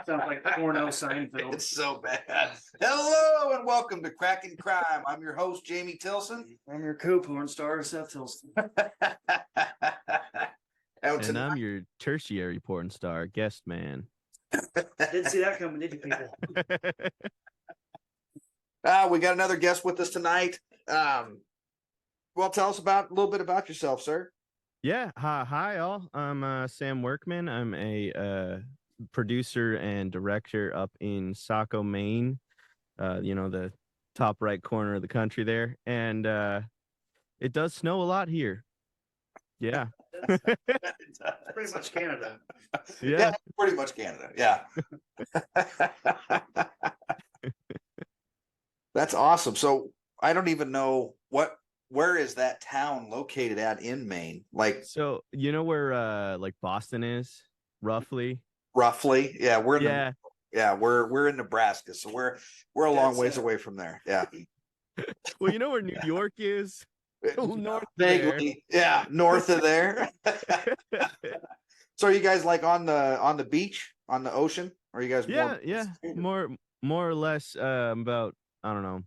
Sounds like porno Seinfeld. It's so bad. Hello and welcome to Cracking Crime. I'm your host, Jamie Tilson. I'm your co-porn star, Seth Tilson. And I'm your tertiary porn star, guest man. Didn't see that coming, did you, people? We got another guest with us tonight. Well, tell us a little bit about yourself, sir. Yeah, hi all. I'm Sam Workman. I'm a producer and director up in Saco, Maine. The top right corner of the country there, and it does snow a lot here. Yeah. Pretty much Canada. Yeah, pretty much Canada. Yeah. That's awesome. So I don't even know where is that town located at in Maine? Like, so you know where like Boston is, roughly? Roughly. Yeah, we're in Nebraska, so we're a long ways away from there. Yeah. Well, you know where New York is? North vaguely, yeah, north of there. So are you guys like on the beach, on the ocean? Or are you guys more or less about, I don't know.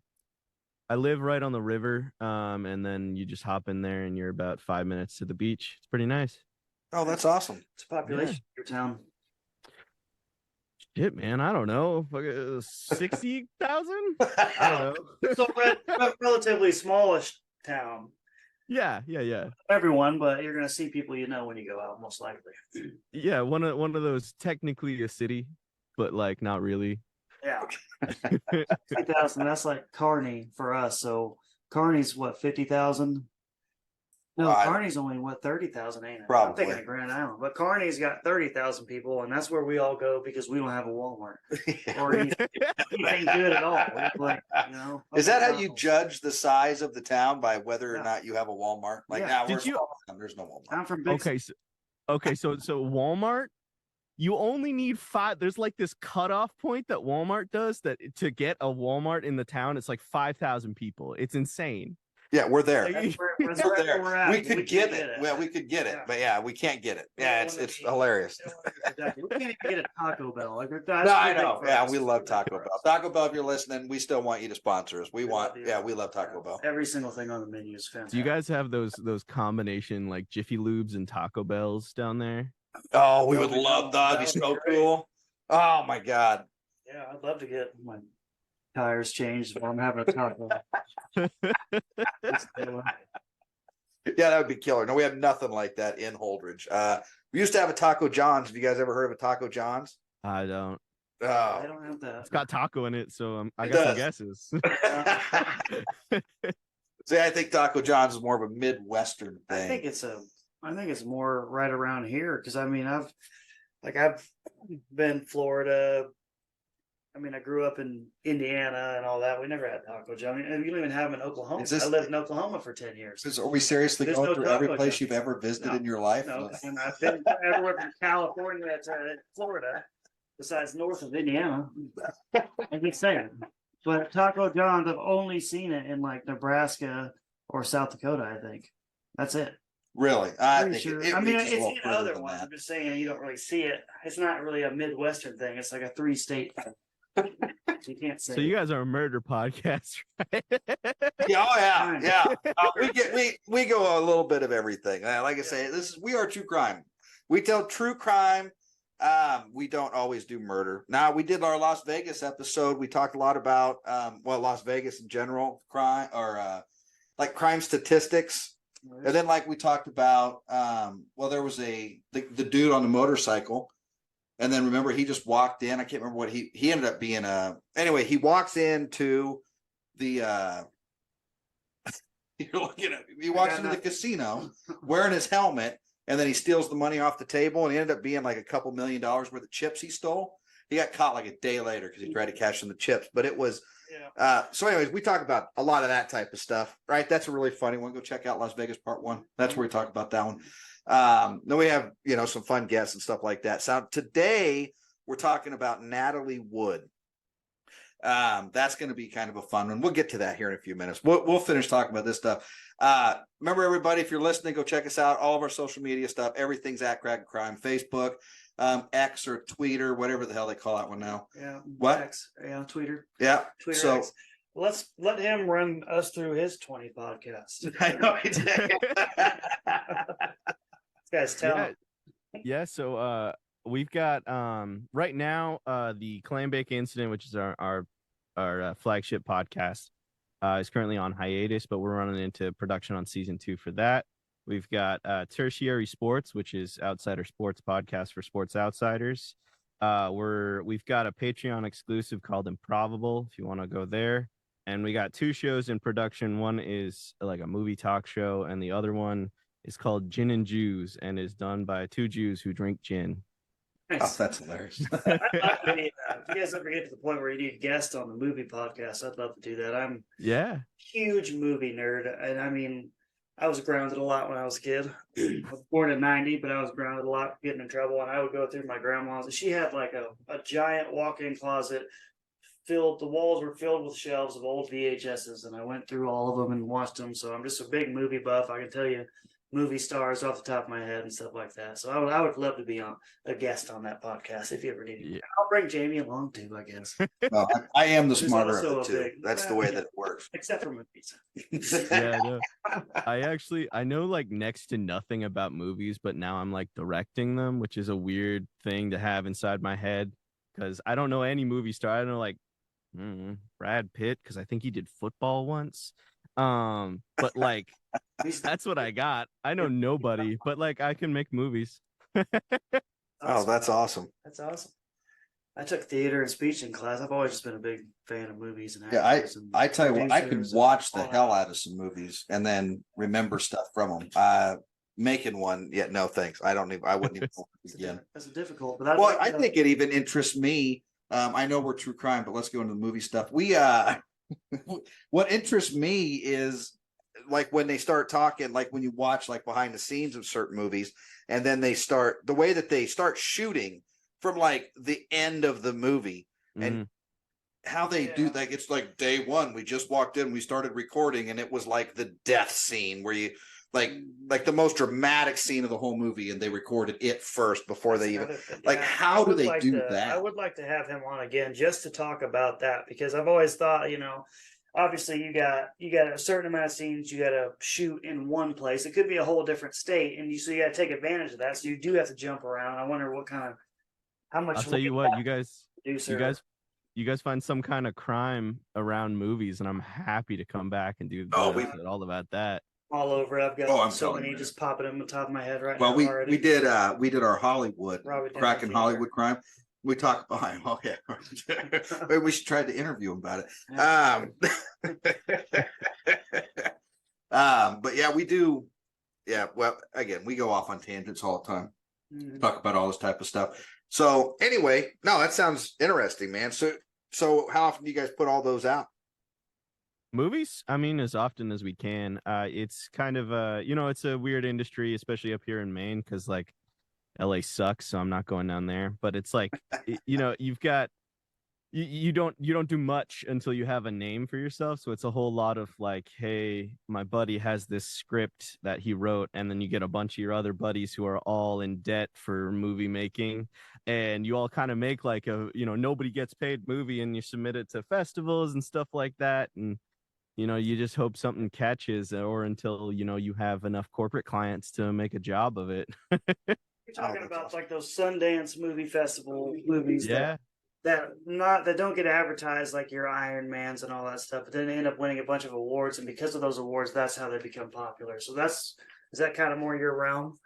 I live right on the river, and then you just hop in there and you're about 5 minutes to the beach. It's pretty nice. Oh, that's awesome. It's a population of your town. Shit, man, I don't know. 60,000? I don't know. So relatively smallish town. Yeah. Everyone, but you're gonna see people you know when you go out, most likely. Yeah, one of those, technically a city, but like not really. Yeah. 50,000. That's like Kearney for us. So Kearney's what, 50,000? No, Kearney's only 30,000, ain't it? Probably. I'm thinking of Grand Island, but Kearney's got 30,000 people, and that's where we all go because we don't have a Walmart or anything good at all. Like, is that how you judge the size of the town, by whether or not you have a Walmart? Like, now there's no Walmart. I'm from Big so Walmart, you only need 5. There's like this cutoff point that Walmart does that to get a Walmart in the town, it's like 5,000 people. It's insane. Yeah, we're there. We're there. We could get it. Well, we could get it, but yeah, we can't get it. Yeah, it's hilarious. We can't even get a Taco Bell. No, I know. Yeah, we love Taco Bell. Taco Bell, if you're listening, we still want you to sponsor us. We love Taco Bell. Every single thing on the menu is fantastic. Do you guys have those combination like Jiffy Lubes and Taco Bells down there? Oh, we would love that. That'd be so cool. Oh my God. Yeah, I'd love to get my tires changed while I'm having a taco. Yeah, that would be killer. No, we have nothing like that in Holdridge. We used to have a Taco John's. Have you guys ever heard of a Taco John's? I don't. Oh. I don't have that. It's got taco in it, so I got some guesses. See, I think Taco John's is more of a Midwestern thing. I think it's more right around here because I mean I've been Florida. I mean, I grew up in Indiana and all that. We never had Taco John's. I mean, you don't even have them in Oklahoma. I lived in Oklahoma for 10 years. Are we seriously going through every place you've ever visited in your life? No, and I've been everywhere from California to Florida, besides north of Indiana. I'm just saying. But Taco John's, I've only seen it in like Nebraska or South Dakota, I think. That's it. Really? I think sure. it I mean, it's in other ones. I'm just saying you don't really see it. It's not really a Midwestern thing. It's like a 3-state thing. You can't say. So you guys are a murder podcast, right? Yeah. We go a little bit of everything. Like I say, we are true crime. We tell true crime. We don't always do murder. Now, we did our Las Vegas episode. We talked a lot about Las Vegas in general, crime or like crime statistics. And then, like we talked about, there was the dude on the motorcycle, and then remember he just walked in. I can't remember what he ended up being. Anyway, he walks into the. You're looking at. He walks into the casino wearing his helmet, and then he steals the money off the table, and he ended up being like a couple $1 million worth of chips he stole. He got caught like a day later because he tried to cash in the chips, but it was. Yeah. So anyways, we talk about a lot of that type of stuff, right? That's a really funny one. Go check out Las Vegas Part 1. That's where we talk about that one. Then we have, some fun guests and stuff like that. So today we're talking about Natalie Wood. That's going to be kind of a fun one. We'll get to that here in a few minutes. We'll finish talking about this stuff. Remember, everybody, if you're listening, go check us out. All of our social media stuff, everything's at Crack and Crime. Facebook, X or Tweeter, whatever the hell they call that one now. Yeah. What? X, yeah, Twitter. Yeah. Twitter So X. Let's let him run us through his 20 podcasts. I know he did. This guy's talent. Yeah, so we've got right now the Clambake Incident, which is our flagship podcast, is currently on hiatus, but we're running into production on season 2 for that. We've got Tertiary Sports, which is Outsider Sports podcast for sports outsiders. We've got a Patreon exclusive called Improbable, if you want to go there. And we got 2 shows in production. One is like a movie talk show, and the other one is called Gin and Jews, and is done by 2 Jews who drink gin. Oh, that's hilarious. I'd love to be, if you guys ever get to the point where you need guests on the movie podcast, I'd love to do that. I'm Yeah. huge movie nerd, and I mean, I was grounded a lot when I was a kid. I was born in '90, but I was grounded a lot, getting in trouble, and I would go through my grandma's. She had like a giant walk-in closet filled. The walls were filled with shelves of old VHSs, and I went through all of them and watched them. So I'm just a big movie buff. I can tell you movie stars off the top of my head and stuff like that. So I would love to be on a guest on that podcast if you ever need it. Yeah. I'll bring Jamie along too, I guess. Well, I am the Who's smarter of also the a two. big- That's the way that it works. Except for movies. Yeah, no. I know like next to nothing about movies, but now I'm like directing them, which is a weird thing to have inside my head because I don't know any movie star. I don't know like Brad Pitt because I think he did football once. But like that's what I got. I know nobody, but like I can make movies. Oh, that's awesome. That's awesome. I took theater and speech in class. I've always just been a big fan of movies and Yeah, actors. and I tell you what, I can producers and watch the all that. hell out of some movies and then remember stuff from them. Making one, yeah, no thanks. I wouldn't even begin. That's difficult, but Well, I think it even interests me. I know we're true crime, but let's go into the movie stuff. What interests me is like when they start talking, like when you watch like behind the scenes of certain movies, and then the way that they start shooting from like the end of the movie and how they do like it's like day one. We just walked in, we started recording, and it was like the death scene where you like the most dramatic scene of the whole movie, and they recorded it first before they even how do they do that? I would like to have him on again just to talk about that, because I've always thought, obviously you got a certain amount of scenes you got to shoot in one place. It could be a whole different state, and so you got to take advantage of that. So you do have to jump around. I wonder how much. I'll tell you what, you guys find some kind of crime around movies, and I'm happy to come back and do all about that. All over it. I've got so telling many you. just popping in the top of my head right Well, now. we already. did our Hollywood cracking Denver. Hollywood crime. We talked about him. Oh yeah, maybe we should try to interview him about it. But yeah, we do. Yeah, well, again, we go off on tangents all the time. Talk about all this type of stuff. So anyway, no, that sounds interesting, man. So how often do you guys put all those out? Movies? I mean, as often as we can. It's kind of it's a weird industry, especially up here in Maine, because like LA sucks, so I'm not going down there. But it's like, you've got you don't do much until you have a name for yourself. So it's a whole lot of like, hey, my buddy has this script that he wrote, and then you get a bunch of your other buddies who are all in debt for movie making, and you all kind of make like a nobody gets paid movie, and you submit it to festivals and stuff like that, and you just hope something catches, or until you have enough corporate clients to make a job of it. You're talking about like those Sundance movie festival movies. Yeah. That don't get advertised, like your Iron Mans and all that stuff, but then they end up winning a bunch of awards, and because of those awards, that's how they become popular. So is that kind of more your realm?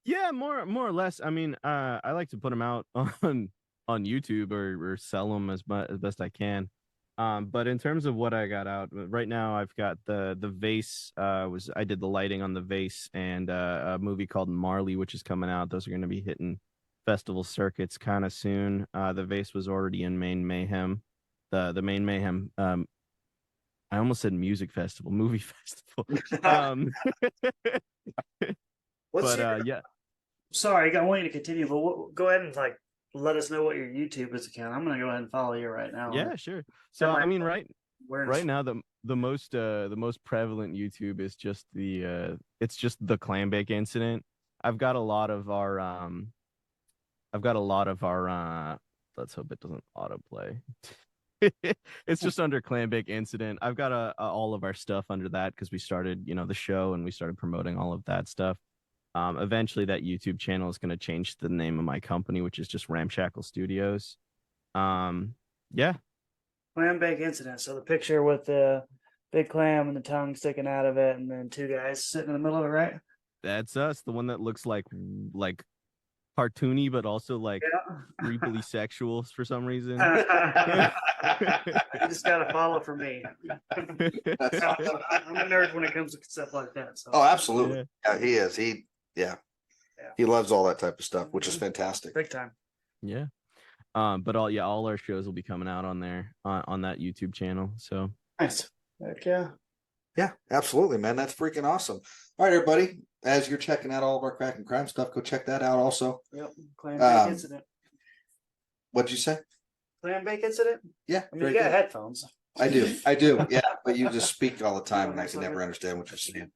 Yeah, more or less. I mean, I like to put them out on YouTube or sell them as best I can. But in terms of what I got out right now, I've got the vase. I did the lighting on the vase, and a movie called Marley, which is coming out. Those are going to be hitting festival circuits kind of soon. The vase was already in Maine Mayhem, the Maine Mayhem. I almost said music festival, movie festival. Yeah. Sorry, I want you to continue, but go ahead and let us know what your YouTube is account. I'm gonna go ahead and follow you right now. Yeah, sure. So I mean, right now the most prevalent YouTube is just it's just the Clambake Incident. I've got a lot of our I've got a lot of our let's hope it doesn't autoplay. It's just under Clambake Incident. I've got all of our stuff under that because we started, the show and we started promoting all of that stuff. Eventually that YouTube channel is going to change the name of my company, which is just Ramshackle Studios. Yeah. Clambake Incident. So the picture with the big clam and the tongue sticking out of it, and then two guys sitting in the middle of it, right? That's us. The one that looks like cartoony, but also like creepily sexual for some reason. You just gotta follow for me. I'm a nerd when it comes to stuff like that. So. Oh, absolutely. Yeah, he is. He loves all that type of stuff, which is fantastic. Big time. Yeah. But all our shows will be coming out on there on that YouTube channel. So nice. Heck yeah. Yeah, absolutely, man. That's freaking awesome. All right, everybody. As you're checking out all of our crack and crime stuff, go check that out also. Yep. Clambake Incident. What'd you say? Clambake Incident? Yeah. I mean, you got headphones. I do. Yeah, but you just speak all the time and I can never understand what you're saying.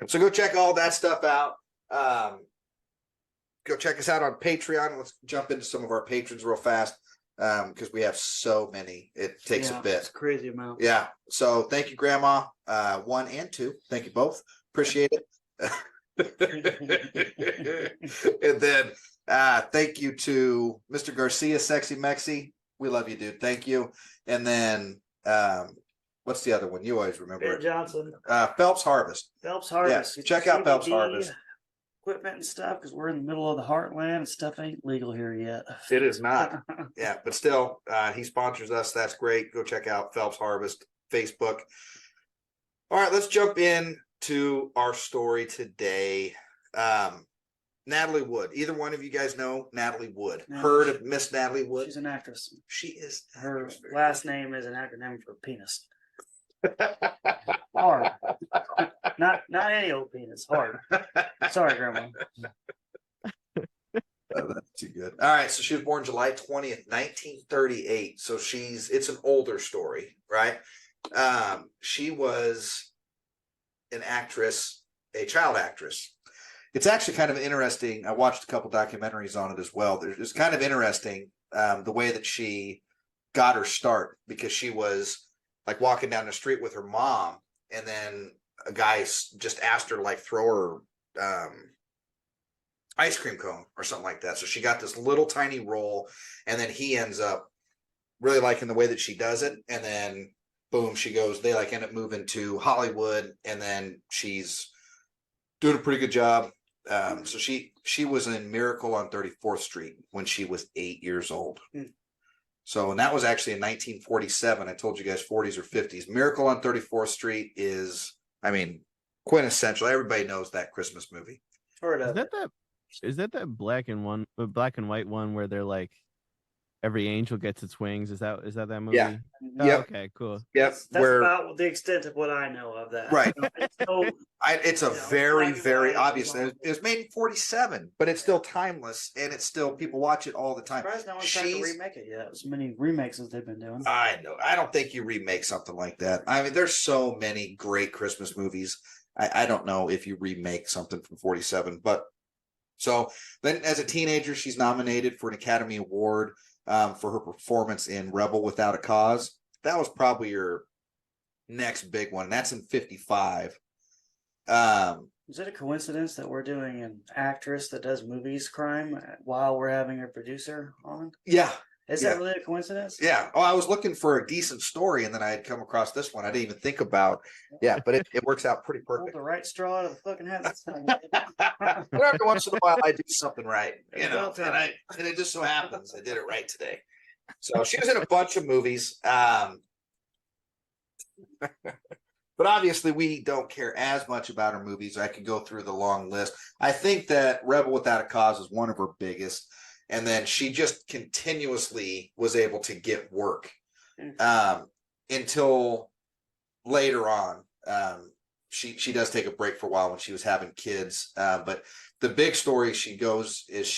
So go check all that stuff out. Go check us out on Patreon. Let's jump into some of our patrons real fast because we have so many. It takes a bit. It's a crazy amount. Yeah. So thank you, Grandma 1 and 2. Thank you both. Appreciate it. And then thank you to Mr. Garcia, Sexy Mexi. We love you, dude. Thank you. And then what's the other one? You always remember Ben it. Johnson. Phelps Harvest. Phelps Harvest. Yeah, check out Phelps Harvest. Equipment and stuff because we're in the middle of the heartland and stuff ain't legal here yet. It is not. Yeah, but still, he sponsors us. That's great. Go check out Phelps Harvest Facebook. All right, let's jump in to our story today. Natalie Wood. Either one of you guys know Natalie Wood? No. Heard of Miss Natalie Wood? She's an actress. She is. Her last name is an acronym for penis. Hard. Not any old penis. Hard. Sorry, Grandma. Oh, that's too good. All right, so she was born July 20th, 1938. So it's an older story, right? She was an actress, a child actress. It's actually kind of interesting. I watched a couple documentaries on it as well. It's kind of interesting the way that she got her start because she was like walking down the street with her mom, and then a guy just asked her to like throw her ice cream cone or something like that. So she got this little tiny roll, and then he ends up really liking the way that she does it, and then boom, she goes. They like end up moving to Hollywood, and then she's doing a pretty good job. So she was in Miracle on 34th Street when she was 8 years old. So, and that was actually in 1947. I told you guys 40s or 50s. Miracle on 34th Street is, I mean, quintessential. Everybody knows that Christmas movie. Is that black and white one where they're like every angel gets its wings? Is that movie? Yeah. Oh, Yep. Okay, cool. Yep. That's about the extent of what I know of that. Right. So, It's a you know, very, black and very white, obvious. It was made in 47, but it's still timeless, and it's still people watch it all the time. surprised no one's tried to remake it yet. As many remakes as they've been doing. I know. I don't think you remake something like that. I mean, there's so many great Christmas movies. I don't know if you remake something from 47, but so then as a teenager, she's nominated for an Academy Award for her performance in Rebel Without a Cause. That was probably your next big one. That's in 55. Is it a coincidence that we're doing an actress that does movies crime while we're having a producer on? Yeah. Is that really a coincidence? Yeah. Oh, I was looking for a decent story, and then I had come across this one. I didn't even think about. Yeah, but it works out pretty Hold perfect. the right straw out of the fucking hat. But every once in a while, I do something right, you know, Well done. and it just so happens I did it right today. So she was in a bunch of movies, but obviously we don't care as much about her movies. I could go through the long list. I think that Rebel Without a Cause is one of her biggest, and then she just continuously was able to get work until later on. She does take a break for a while when she was having kids, but the big story she goes is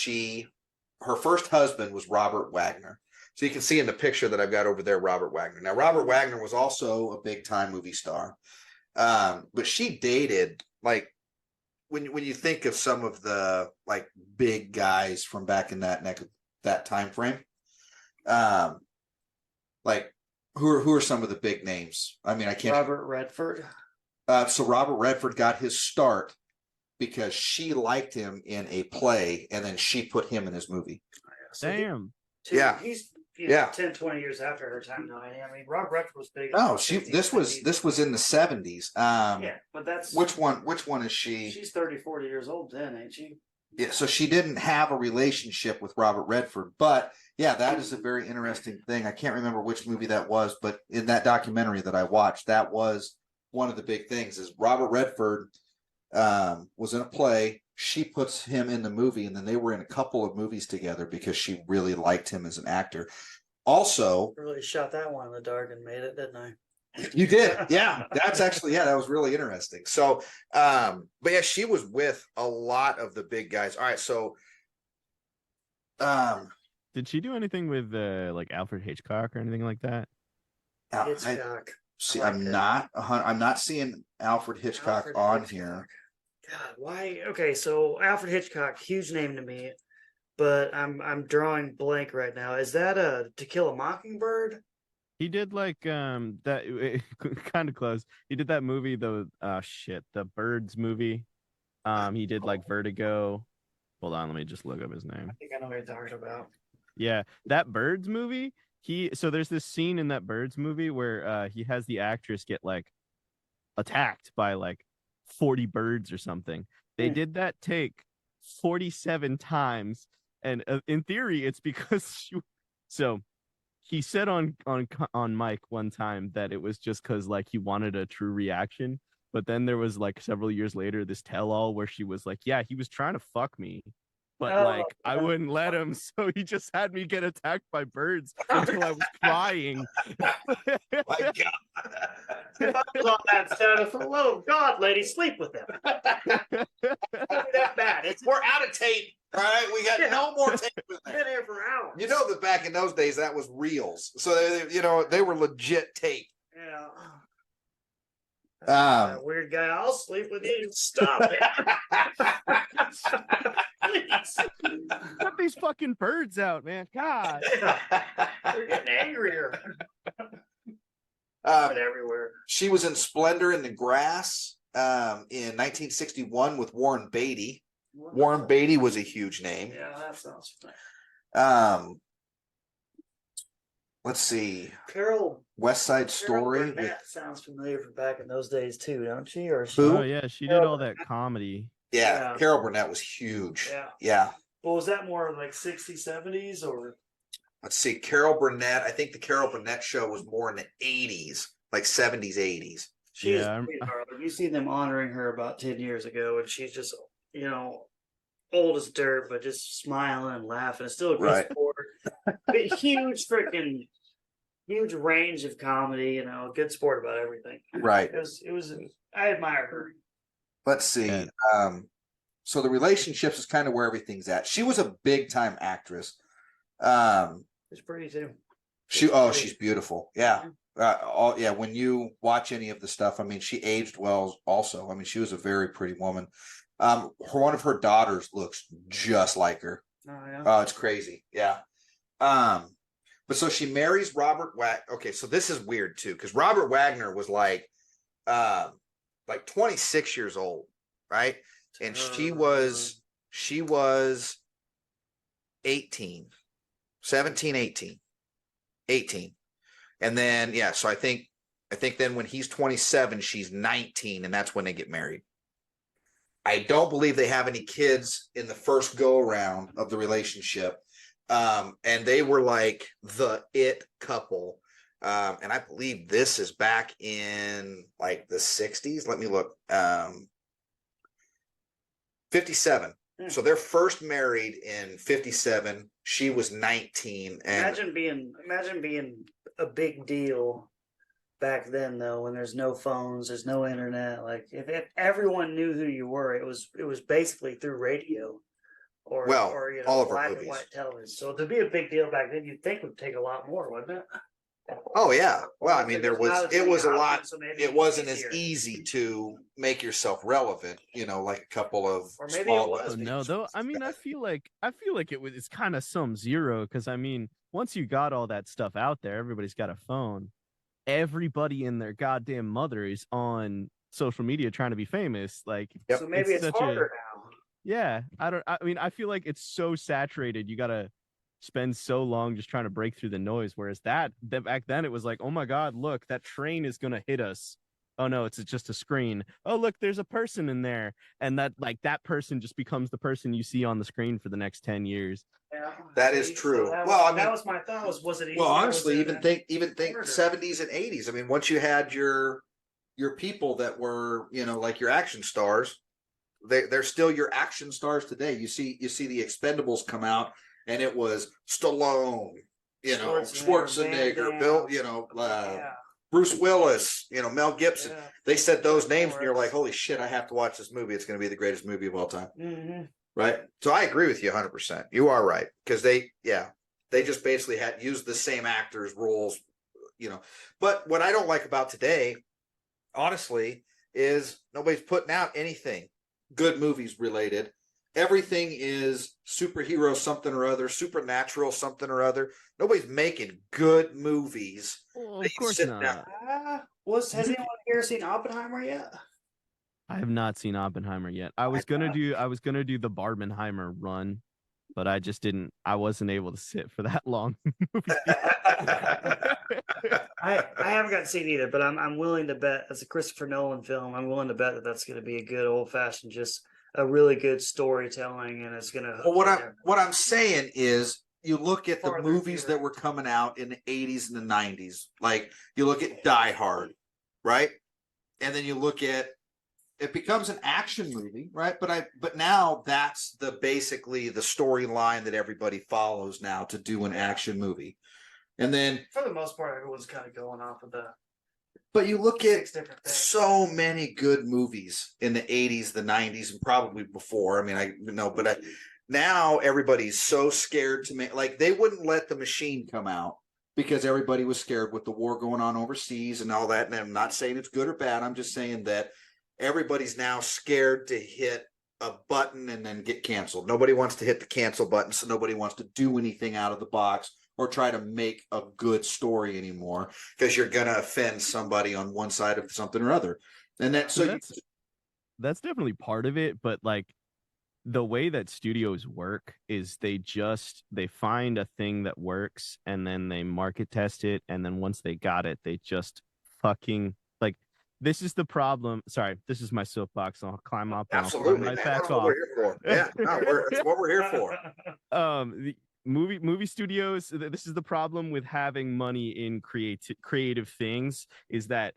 her first husband was Robert Wagner. So you can see in the picture that I've got over there, Robert Wagner. Now, Robert Wagner was also a big time movie star, but she dated like when you think of some of the like big guys from back in that time frame, like who are some of the big names? I mean, I can't. Robert Redford. So Robert Redford got his start because she liked him in a play, and then she put him in his movie. So Damn. He's 10, 20 years after her time now. I mean, Robert Redford was big. No, this was in the 70s. Yeah, but that's which one is she? She's 30, 40 years old then, ain't she? Yeah, so she didn't have a relationship with Robert Redford, but yeah, that is a very interesting thing. I can't remember which movie that was, but in that documentary that I watched, that was one of the big things. Is Robert Redford was in a play. She puts him in the movie, and then they were in a couple of movies together because she really liked him as an actor. Also, I really shot that one in the dark and made it, didn't I? You did. Yeah. That's actually, that was really interesting. So, but yeah, she was with a lot of the big guys. All right. So, did she do anything with like Alfred Hitchcock or anything like that? Hitchcock. I'm not seeing Alfred Hitchcock on here. God, why? Okay. So Alfred Hitchcock, huge name to me, but I'm drawing blank right now. Is that a To Kill a Mockingbird? He did like that kind of close. He did that movie, the Birds movie. He did like Vertigo. Hold on, let me just look up his name. I think I know what you're talking about. Yeah, that Birds movie. So there's this scene in that Birds movie where he has the actress get like attacked by like 40 birds or something. They did that take 47 times, and in theory, it's because he said on mic one time that it was just because like he wanted a true reaction, but then there was like several years later this tell-all where she was like, yeah, he was trying to fuck me, but like I wouldn't let him, so he just had me get attacked by birds until I was crying. My God. If I was on that status, oh God, lady, sleep with them. That bad. We're out of tape. All right, we got no more tape in there. Been here for hours. You know that back in those days that was reels, so they were legit tape. Yeah. That weird guy. I'll sleep with you. Stop it. Please. Cut these fucking birds out, man. God. We're getting angrier. Everywhere. She was in Splendor in the Grass in 1961 with Warren Beatty. Warren Beatty was a huge name. Yeah, that sounds fun. Let's see. West Side Story. That sounds familiar from back in those days too, don't she? Or oh yeah, she did all that comedy. Yeah, Carol Burnett was huge. Yeah. Well, was that more like 60s, 70s, or? Let's see. Carol Burnett. I think the Carol Burnett show was more in the 80s, like 70s, 80s. She's you see them honoring her about 10 years ago, and she's just, old as dirt, but just smiling and laughing. It's still a good sport. Huge range of comedy, good sport about everything. Right. It was I admire her. Let's see. Yeah. So the relationships is kind of where everything's at. She was a big time actress. She's pretty too. She's beautiful. Yeah. When you watch any of the stuff, I mean, she aged well also. I mean, she was a very pretty woman. One of her daughters looks just like her. Oh, yeah. Oh, it's crazy. Yeah. But so she marries Robert Wagner. Okay, so this is weird too, because Robert Wagner was like 26 years old, right? And she was 18. And then so I think then when he's 27, she's 19, and that's when they get married. I don't believe they have any kids in the first go around of the relationship. And they were like the it couple. And I believe this is back in like the 60s. Let me look. 57. So they're first married in 57. She was 19. And imagine being a big deal back then, though, when there's no phones, there's no internet. Like if everyone knew who you were, it was basically through radio or all of our black movies. and white television. So to be a big deal back then, you'd think it would take a lot more, wouldn't it? Oh yeah. Well, I mean, It wasn't as easy to make yourself relevant, like a couple of Or maybe it small was. Oh no, lesbians. though. I mean, I feel like it's kind of some zero because I mean, once you got all that stuff out there, everybody's got a phone. Everybody and their goddamn mother is on social media trying to be famous. Like, Yep. So maybe it's such harder now. yeah. I mean, I feel like it's so saturated. You gotta spend so long just trying to break through the noise. Whereas that back then it was like, oh my god, look, that train is gonna hit us. Oh no, it's just a screen. Oh look, there's a person in there, and that person just becomes the person you see on the screen for the next 10 years. Yeah, That is true. Well, I mean, that was my thought. Was it easy? Well, or was honestly, it, even think harder? 70s and 80s. I mean, once you had your people that were, like your action stars, they're still your action stars today. You see the Expendables come out, and it was Stallone, Schwarzenegger, Bill, Yeah. Bruce Willis, Mel Gibson. Yeah. They said those names, and you're like, holy shit, I have to watch this movie. It's going to be the greatest movie of all time. Mm-hmm. Right. So I agree with you 100%. You are right. Because they just basically had used the same actors' roles, But what I don't like about today, honestly, is nobody's putting out anything good movies related. Everything is superhero something or other, supernatural something or other. Nobody's making good movies. Well, of course not. Has anyone here seen Oppenheimer yet? I have not seen Oppenheimer yet. I was gonna do the Barbenheimer run, but I wasn't able to sit for that long. I haven't gotten to see it either, but I'm willing to bet it's a Christopher Nolan film. I'm willing to bet that that's going to be a good old fashioned, just a really good storytelling, and it's going to. Well, what I'm saying is, you look at the movies that were coming out in the 80s and the 90s. Like you look at Die Hard, right? And then you look at it becomes an action movie, right? But now that's basically the storyline that everybody follows now to do an action movie. And then for the most part, everyone's kind of going off of the. But you look at so many good movies in the 80s, the 90s, and probably before. I mean, now everybody's so scared to make, like, they wouldn't let The Machine come out because everybody was scared with the war going on overseas and all that. And I'm not saying it's good or bad. I'm just saying that everybody's now scared to hit a button and then get canceled. Nobody wants to hit the cancel button, so nobody wants to do anything out of the box or try to make a good story anymore because you're going to offend somebody on one side of something or other. And that's definitely part of it. But like the way that studios work is they find a thing that works and then they market test it. And then once they got it, they just fucking like, this is the problem. Sorry, this is my soapbox. I'll climb up. Absolutely. And I'll back that's off. what we're here for. Yeah, that's what we're here for. The movie studios, this is the problem with having money in creative things, is that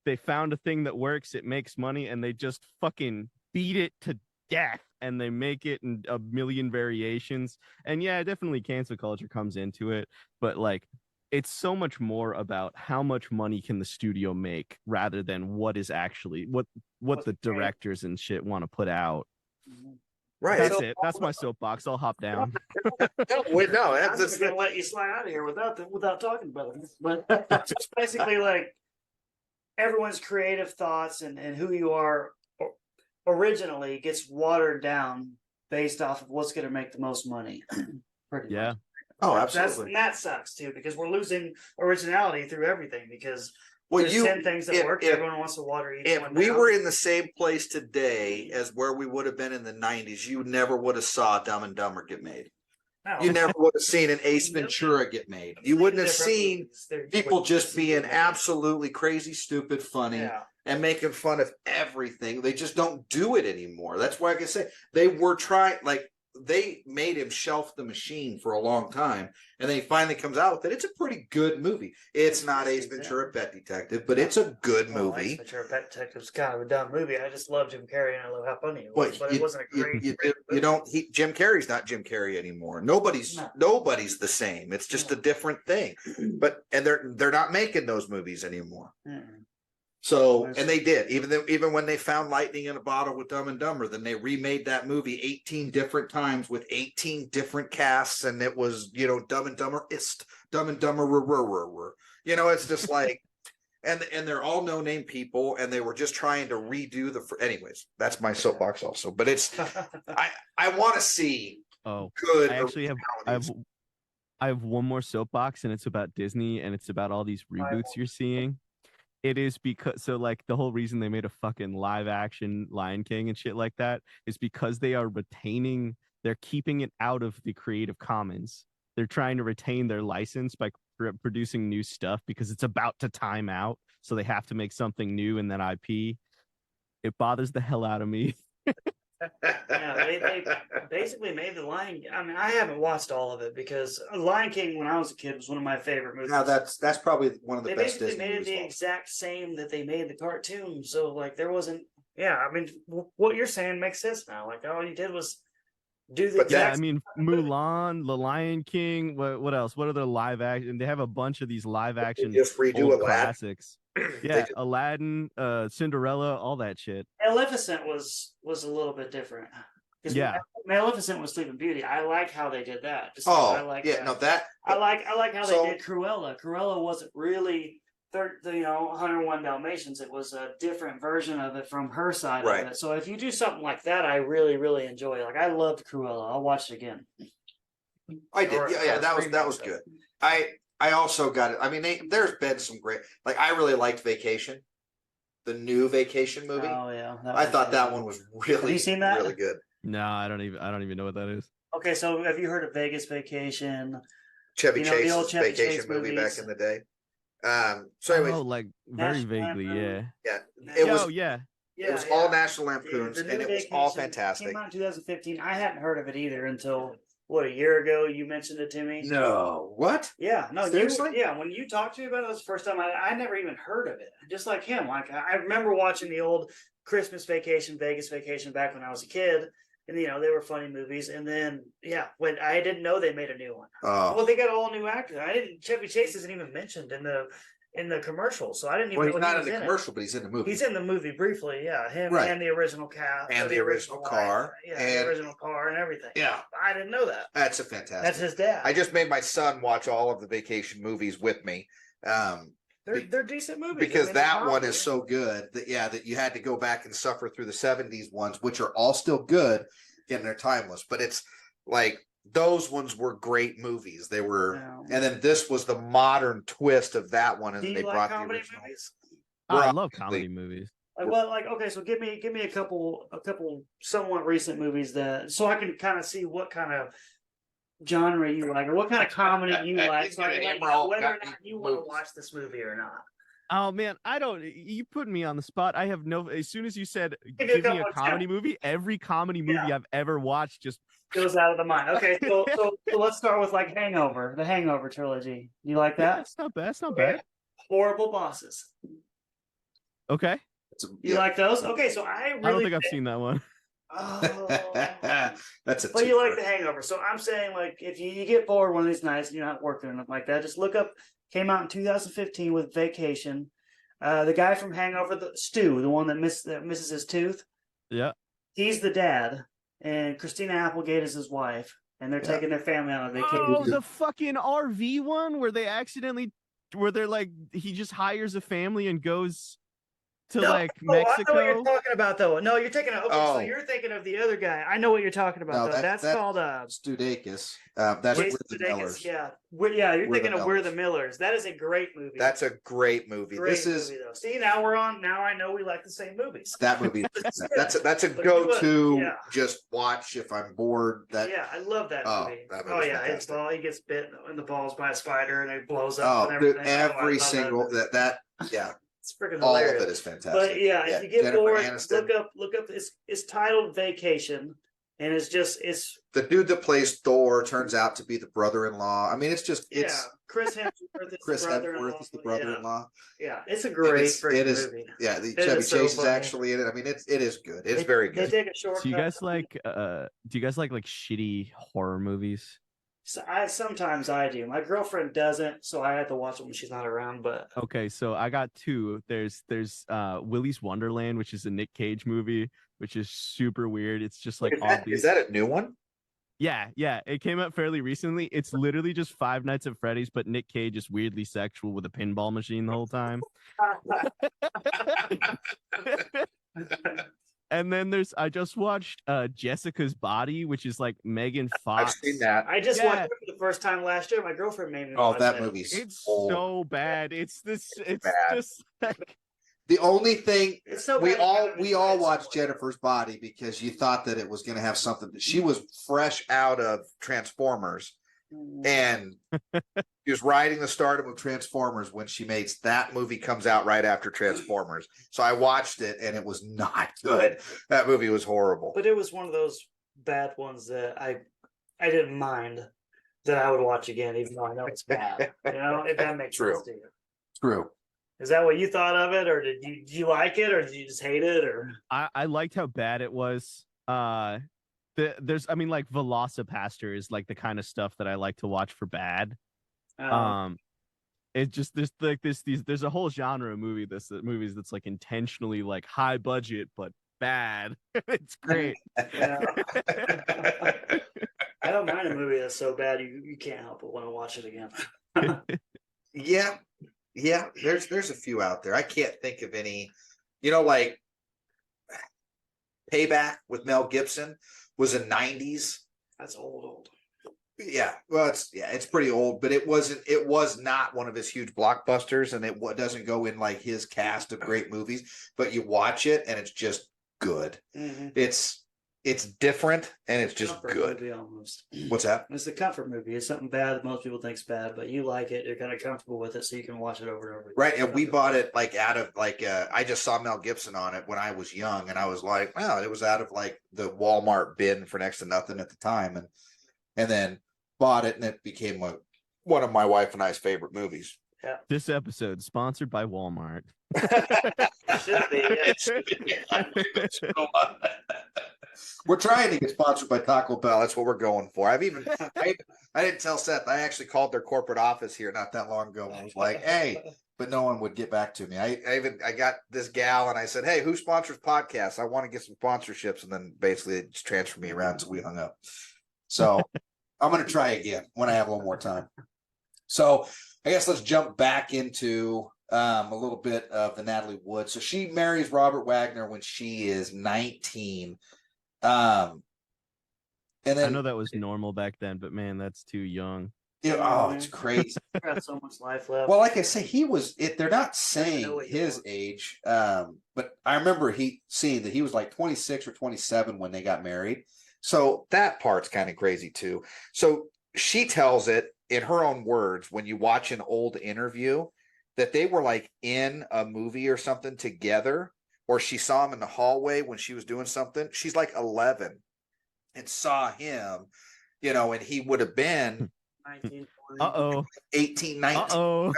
they found a thing that works, it makes money, and they just fucking beat it to death, and they make it in a million variations. And yeah, definitely cancel culture comes into it, but like it's so much more about how much money can the studio make rather than what is actually what the directors and shit want to put out. Right. That's it. That's my soapbox. I'll hop down. Wait, no, I'm just gonna let you slide out of here without talking about it. But it's basically like everyone's creative thoughts and who you are originally gets watered down based off of what's going to make the most money. Pretty much. Oh, absolutely. That sucks too, because we're losing originality through everything because there's 10 things that work. Everyone wants to water each one down. If we were in the same place today as where we would have been in the 90s, you never would have saw Dumb and Dumber get made. No. You never would have seen an Ace Ventura get made. You wouldn't have seen people just being absolutely crazy, stupid, funny, and making fun of everything. They just don't do it anymore. That's why I can say they were trying, like, they made him shelf The Machine for a long time, and then he finally comes out with it. It's a pretty good movie. It's not Ace Ventura: Pet Detective, but it's a good movie. Ace Ventura: Pet Detective is kind of a dumb movie. I just love Jim Carrey, and I love how funny it was. But it wasn't a great. Jim Carrey's not Jim Carrey anymore. Nobody's the same. It's just a different thing. But they're not making those movies anymore. So, and they did, even when they found lightning in a bottle with Dumb and Dumber, then they remade that movie 18 different times with 18 different casts, and it was, you know, Dumb and Dumber Dumb and Dumber, you know, it's just like, and they're all no-name people, and they were just trying to redo anyways, that's my soapbox also, but it's, I want to see good. I actually I have one more soapbox, and it's about Disney, and it's about all these reboots you're seeing. It is because the whole reason they made a fucking live action Lion King and shit like that is because they're keeping it out of the Creative Commons. They're trying to retain their license by producing new stuff because it's about to time out. So they have to make something new in that IP. It bothers the hell out of me. Yeah, they basically made the Lion. I mean, I haven't watched all of it because Lion King, when I was a kid, was one of my favorite movies. Now that's probably one of the best Disney. They Disney made it movies. the exact same that they made the cartoon. So like, there wasn't. Yeah, I mean, what you're saying makes sense now. Like, all you did was do the. Yeah, I mean, Mulan, The Lion King. What else? What are the live action? They have a bunch of these live action just redo old Aladdin. classics. Yeah, Aladdin, Cinderella, all that shit. Maleficent was a little bit different. Yeah, Maleficent was Sleeping Beauty. I like how they did that. I like that. I like how they did Cruella. Cruella wasn't really 101 Dalmatians. It was a different version of it from her side of it. So if you do something like that, I really, really enjoy it. Like, I loved Cruella. I'll watch it again. I did. That was good. I also got it. I mean, there's been some great. Like, I really liked Vacation, the new Vacation movie. Oh yeah, I thought that one was really. Have you seen that? Really good. No, I don't even know what that is. Okay, so have you heard of Vegas Vacation? Chevy the old Chase's Chevy Vacation Chase movie movies. back in the day. So anyways, like very vaguely, yeah. It was. Yeah. It was all National Lampoons, and it was all fantastic. Came out in 2015. I hadn't heard of it either until a year ago. You mentioned it to me. No, what? Yeah, no, seriously. When you talked to me about it, it was the first time I never even heard of it. Just like him, like I remember watching the old Christmas Vacation, Vegas Vacation back when I was a kid, and they were funny movies. And then when I didn't know they made a new one. Well, they got all new actors. Chevy Chase isn't even mentioned in the commercial, so I didn't even. Well, know he's not in the commercial, but he's in the movie. He's in the movie briefly, him and the original cast and the original car, and the original car and everything. Yeah, I didn't know that. That's a fantastic. That's his dad. I just made my son watch all of the Vacation movies with me. They're decent movies because that one is so good that you had to go back and suffer through the 70s ones, which are all still good and they're timeless. But it's like those ones were great movies. They were, and then this was the modern twist of that one, and Do you they like brought comedy the original. movies? I love comedy movies. Okay, so give me a couple somewhat recent movies so I can kind of see what kind of genre you like or what kind of comedy you like, so I can know whether or not you want to watch this movie or not. Oh man, you put me on the spot. I have as soon as you said Give me a comedy movie, every comedy movie I've ever watched just goes out of the mind. Okay, so let's start with like Hangover, the Hangover trilogy. You like that? That's not bad. It's not bad. Horrible Bosses. Okay. You like those? Okay, so I don't think I've seen that one. Oh, that's a. But you like the Hangover, so I'm saying, like, if you get bored one of these nights and you're not working or nothing like that, just look up. Came out in 2015 with Vacation. The guy from Hangover, Stu, the one that misses his tooth. Yeah. He's the dad, and Christina Applegate is his wife, and they're taking their family on a vacation. Oh, the fucking RV one where they're like, he just hires a family and goes to Mexico. I know what you're talking about, though. No, you're taking so you're thinking of the other guy. I know what you're talking about, though. That's called Studakis. That's Jason the Sudeikis, Millers. You're thinking of We're the Millers. That is a great movie. That's a great movie. Movie, though. See, now I know we like the same movies. That movie. that's a go-to. Just watch if I'm bored. I love that movie. He gets bit in the balls by a spider and it blows up. And dude, everything. every single that. It's freaking all hilarious. of it is fantastic. But if you get Jennifer bored, Aniston. look up. It's titled Vacation, and it's the dude that plays Thor turns out to be the brother-in-law. I mean, it's Chris Hemsworth is the brother-in-law. Yeah, it's a great movie. Yeah, Chevy Chase is actually in it. I mean, it is good. It's very good. They take a short. Do you guys like shitty horror movies? So sometimes I do. My girlfriend doesn't, so I have to watch it when she's not around. But Okay, so I got two. There's Willy's Wonderland, which is a Nick Cage movie, which is super weird. It's just like oddly. Is that a new one? Yeah, yeah. It came out fairly recently. It's literally just Five Nights at Freddy's, but Nick Cage is weirdly sexual with a pinball machine the whole time. And then I just watched Jessica's Body, which is like Megan Fox. I've seen that. I just watched it for the first time last year. My girlfriend made me watch that it. movie's It's old. so bad. It's bad. just like The only thing It's so we bad, all it's we bad. all watched Jennifer's Body because you thought that it was going to have something. She was fresh out of Transformers, and she was riding the stardom of Transformers when she makes that movie comes out right after Transformers. So I watched it, and it was not good. That movie was horrible. But it was one of those bad ones that I didn't mind that I would watch again, even though I know it's bad. You know, if that makes True. sense to you. True. Is that what you thought of it, or did you like it, or did you just hate it, or? I liked how bad it was. There's like Velocipaster is like the kind of stuff that I like to watch for bad. It just there's a whole genre of movies that's like intentionally like high budget but bad. It's great. Yeah. I don't mind a movie that's so bad you can't help but want to watch it again. Yeah. There's a few out there. I can't think of any. You know, like Payback with Mel Gibson was in '90s. That's old. Yeah, well, it's pretty old, but it was not one of his huge blockbusters, and it doesn't go in like his cast of great movies. But you watch it, and it's just good. Mm-hmm. It's different, and it's just Comfort good. movie almost. What's that? It's the comfort movie. It's something bad that most people think's bad, but you like it. You're kind of comfortable with it, so you can watch it over and over. Right, and we bought it like out of like I just saw Mel Gibson on it when I was young, and I was like, wow, it was out of like the Walmart bin for next to nothing at the time, and then bought it, and it became one of my wife and I's favorite movies. Yeah. This episode sponsored by Walmart. It should be. We're trying to get sponsored by Taco Bell. That's what we're going for. I didn't tell Seth. I actually called their corporate office here not that long ago. I was like, hey, but no one would get back to me. I got this gal and I said, hey, who sponsors podcasts? I want to get some sponsorships. And then basically it just transferred me around until we hung up. So I'm going to try again when I have a little more time. So I guess let's jump back into a little bit of the Natalie Wood. So she marries Robert Wagner when she is 19. And then I know that was normal back then, but man, that's too young. It's crazy. Got so much life left. Well, like I say, they're not saying his age, but I remember seeing that he was like 26 or 27 when they got married. So that part's kind of crazy too. So she tells it in her own words when you watch an old interview that they were like in a movie or something together, or she saw him in the hallway when she was doing something. She's like 11 and saw him, and he would have been 19, 18, 19.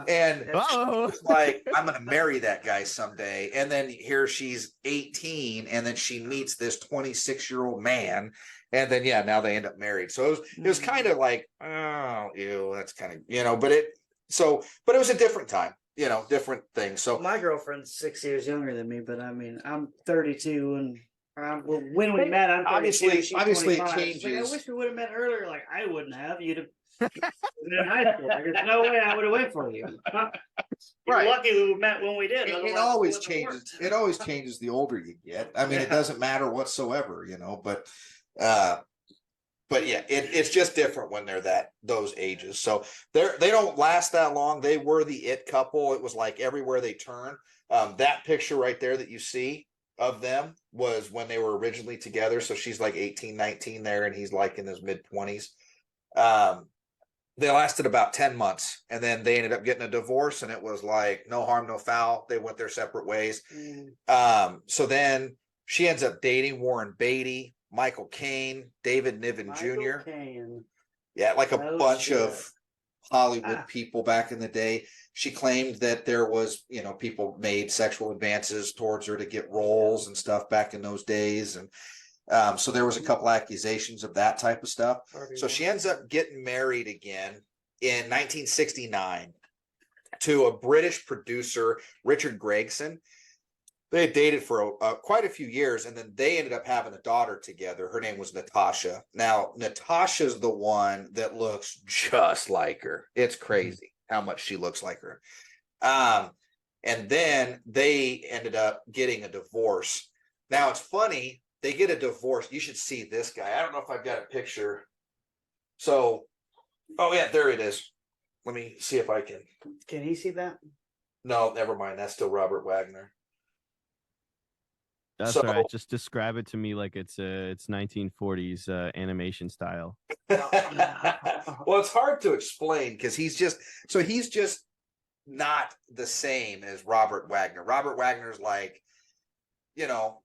And she was like, I'm going to marry that guy someday. And then here she's 18, and then she meets this 26-year-old man. And then, now they end up married. So it was kind of like, oh, ew, that's kind of, but it was a different time, different thing. So my girlfriend's 6 years younger than me, but I mean, I'm 32 and when we met, I'm 32, she's obviously 25. it changes. Like, I wish we would have met earlier. Like I wouldn't have. You'd have been in high school. Like, there's no way I would have waited for you. Right. You're lucky we met when we did. It always changes. It always changes the older you get. I mean, it doesn't matter whatsoever, but yeah, it's just different when they're those ages. So they don't last that long. They were the it couple. It was like everywhere they turn. That picture right there that you see of them was when they were originally together. So she's like 18, 19 there, and he's like in his mid-20s. They lasted about 10 months, and then they ended up getting a divorce, and it was like no harm, no foul. They went their separate ways. So then she ends up dating Warren Beatty, Michael Caine, David Niven Jr. Caine. Yeah, like a bunch of Hollywood people back in the day. She claimed that there was, people made sexual advances towards her to get roles and stuff back in those days. And So there was a couple accusations of that type of stuff. So she ends up getting married again in 1969 to a British producer, Richard Gregson. They had dated for quite a few years, and then they ended up having a daughter together. Her name was Natasha. Now, Natasha's the one that looks just like her. It's crazy how much she looks like her. And then they ended up getting a divorce. Now, it's funny. They get a divorce. You should see this guy. I don't know if I've got a picture. So, oh, yeah, there it is. Let me see if I can. Can he see that? No, never mind. That's still Robert Wagner. That's So- all right. Just describe it to me like it's 1940s animation style. Well, it's hard to explain because he's just not the same as Robert Wagner. Robert Wagner's like,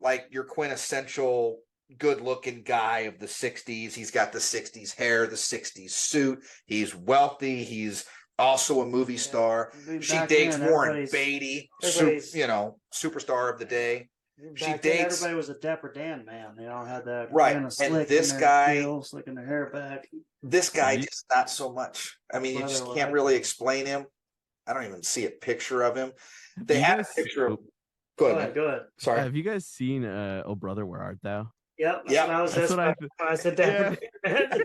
like your quintessential good-looking guy of the 60s. He's got the 60s hair, the 60s suit. He's wealthy. He's also a movie star. She dates Warren Beatty, superstar of the day. She dates. Everybody was a Dapper Dan man. They all had that Right, kind of and slick this in their guy- heel, slicking their hair back. This guy You- just not so much. I mean, you Brother just was can't like- really explain him. I don't even see a picture of him. They You had a guys- picture of. oh, Go Go ahead, ahead, man. go ahead. Sorry. Have you guys seen Oh Brother, Where Art Thou? Yep, that's Yep, what I was. that's That's what what I said. Dapper Dan.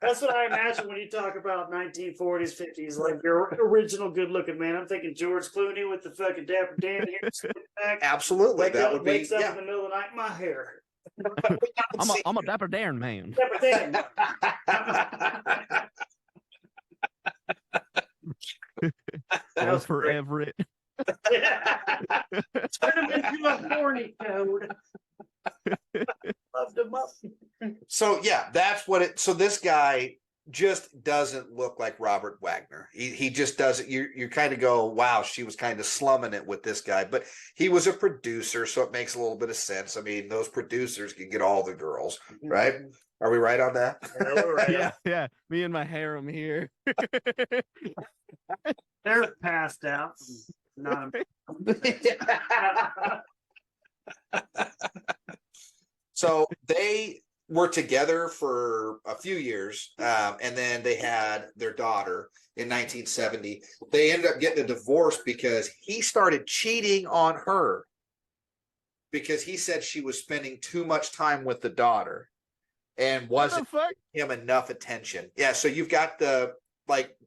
That's what I imagine when you talk about 1940s, 50s, like your original good-looking man. I'm thinking George Clooney with the fucking Dapper Dan hair slicked back. Absolutely, that would be. Wakes up Yeah. in the middle of the night, my hair. I'm a Dapper Dan man. Dapper Dan. Goes for great. Everett. Turn him into a horny toad. Loved him up. So yeah, that's what it. So this guy just doesn't look like Robert Wagner. He just doesn't. You kind of go, wow, she was kind of slumming it with this guy, but he was a producer, so it makes a little bit of sense. I mean, those producers can get all the girls, right? Are we right on that? Yeah, we're right. Yeah. Me and my harem here. They're passed out. Not So they were together for a few years, and then they had their daughter in 1970. They ended up getting a divorce because he started cheating on her because he said she was spending too much time with the daughter and What the wasn't fuck? giving him enough attention. Yeah, so you've got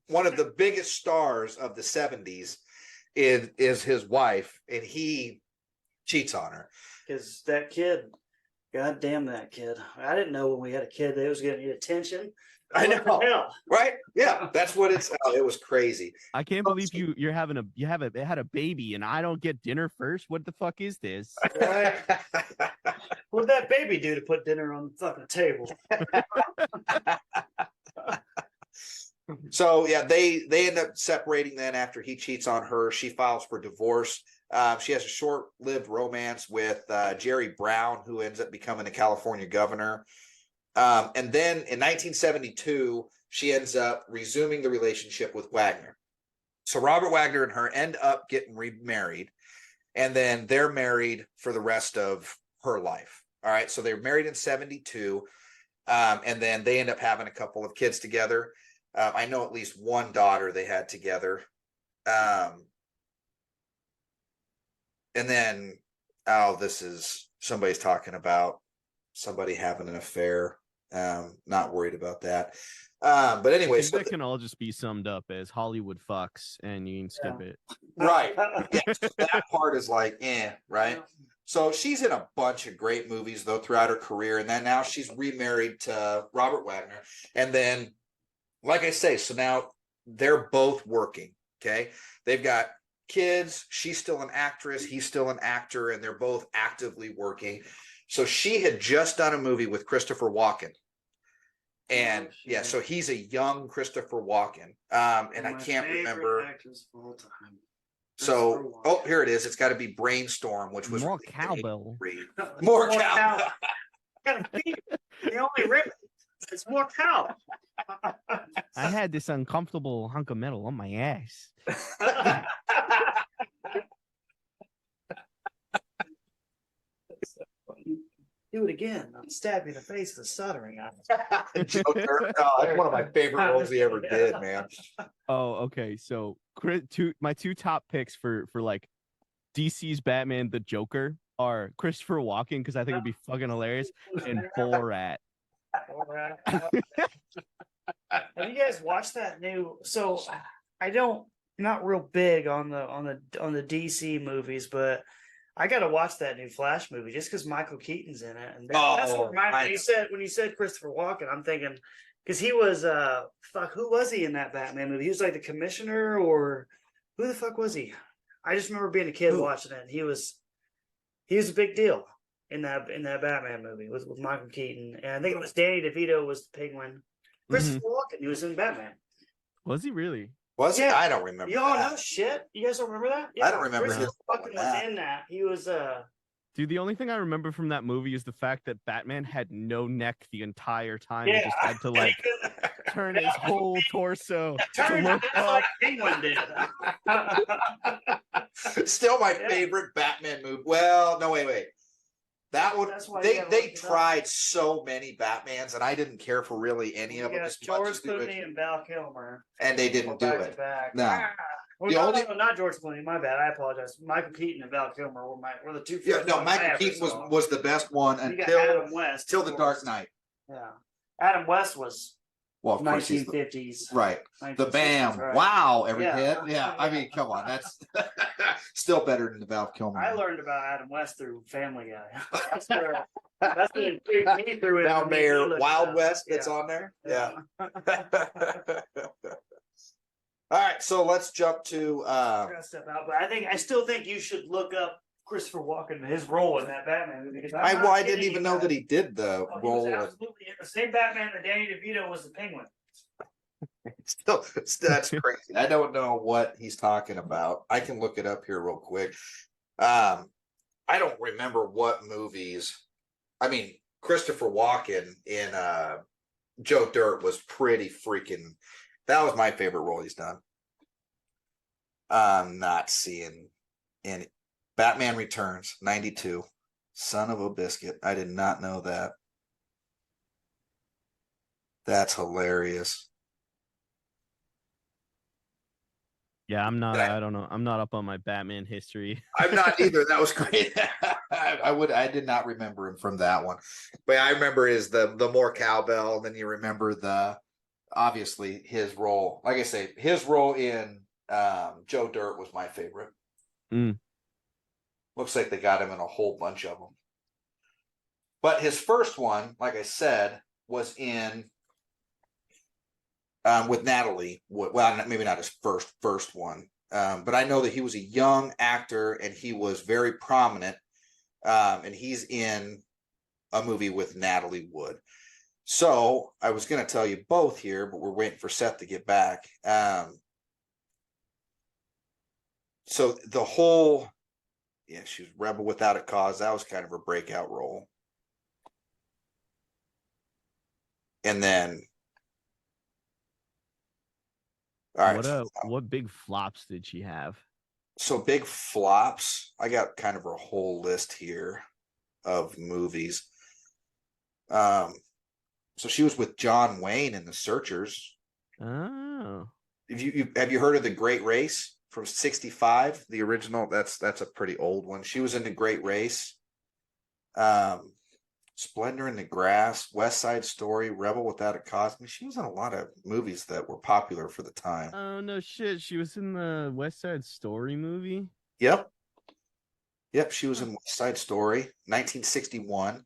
one of the biggest stars of the 70s is his wife, and he cheats on her. because that kid. God damn that kid. I didn't know when we had a kid that was getting attention. I What the know, hell? right? Yeah, that's what it's. Oh, it was crazy. I can't believe you had a baby and I don't get dinner first. What the fuck is this? Right. What'd that baby do to put dinner on the fucking table? So yeah, they end up separating. Then after he cheats on her, she files for divorce. She has a short-lived romance with Jerry Brown, who ends up becoming a California governor. And then in 1972, she ends up resuming the relationship with Wagner. So Robert Wagner and her end up getting remarried, and then they're married for the rest of her life. All right, so they were married in 72, and then they end up having a couple of kids together. I know at least one daughter they had together. And then, this is somebody's talking about somebody having an affair. Not worried about that. But I anyway, think so that can all just be summed up as Hollywood fucks, and you can skip it. right. Yeah, so that part is like, right? So she's in a bunch of great movies though throughout her career, and then now she's remarried to Robert Wagner. And then, like I say, so now they're both working. Okay, they've got kids. She's still an actress. He's still an actor, and they're both actively working. So she had just done a movie with Christopher Walken. And yeah, so he's a young Christopher Walken. And I can't remember. So, here it is. It's got to be Brainstorm, which was More really cowbell. More cowbell. The only rip is more cow. I had this uncomfortable hunk of metal on my ass. Do it again. I'll stab you in the face with a soldering iron. Joker. Oh, that's one of my favorite roles he ever did, man. Oh, okay. So my two top picks for like DC's Batman the Joker are Christopher Walken, because I think it'd be fucking hilarious, and Borat. Have you guys watched that new? So not real big on the DC movies, but I got to watch that new Flash movie just because Michael Keaton's in it, and that's what reminded me. When you said Christopher Walken, I'm thinking because he was who was he in that Batman movie? He was like the commissioner, or who the fuck was he? I just remember being a kid watching it, and he was a big deal in that Batman movie with Michael Keaton, and I think it was Danny DeVito was the Penguin. Christopher Walken, he was in Batman. Was he really? Was he? I don't remember. Y'all know shit. You guys don't remember that? Yeah, I don't remember. Christopher Walken was in that. He was Dude, the only thing I remember from that movie is the fact that Batman had no neck the entire time. He just had to like turn his whole torso to look up. Like Penguin did. Still my favorite Batman movie. Well, no, wait. That one, they tried so many Batmans, and I didn't care for really any of them. George Clooney and Val Kilmer, and they didn't do it. No. Not George Clooney. My bad. I apologize. Michael Keaton and Val Kilmer were the two. Michael Keaton was the best one until Adam West, till The Dark Knight. Yeah, Adam West was. Well, 1950s, right? The BAM! Right. Wow, every hit. Yeah, I mean, come on, that's still better than the Val Kilmer. I learned about Adam West through Family Guy. That's what intrigued me through it. Now Mayor Wild West that's on there. Yeah. All right, so let's jump to. I still think you should look up Christopher Walken, his role in that Batman movie. I didn't even know that he did the role. Absolutely, the same Batman that Danny DeVito was the Penguin. Still, that's crazy. I don't know what he's talking about. I can look it up here real quick. I don't remember what movies. I mean, Christopher Walken in Joe Dirt was pretty freaking. That was my favorite role he's done. I'm not seeing any. Batman Returns, 92. Son of a biscuit. I did not know that. That's hilarious. Yeah, I'm not. I don't know. I'm not up on my Batman history. I'm not either. That was great. I did not remember him from that one. But I remember the more cowbell, and then you remember obviously his role. Like I say, his role in Joe Dirt was my favorite. Looks like they got him in a whole bunch of them. But his first one, like I said, was in with Natalie Wood. Well, maybe not his first one, but I know that he was a young actor and he was very prominent. And he's in a movie with Natalie Wood. So I was going to tell you both here, but we're waiting for Seth to get back. So the whole. Yeah, she was Rebel Without a Cause. That was kind of her breakout role. And then, all right. What big flops did she have? So big flops. I got kind of her whole list here of movies. So she was with John Wayne in The Searchers. Oh. Have you heard of The Great Race? From 65, the original. That's a pretty old one. She was in The Great Race, Splendor in the Grass, West Side Story, Rebel Without a Cause. I mean, she was in a lot of movies that were popular for the time. Oh no shit! She was in the West Side Story movie. Yep. She was in West Side Story, 1961.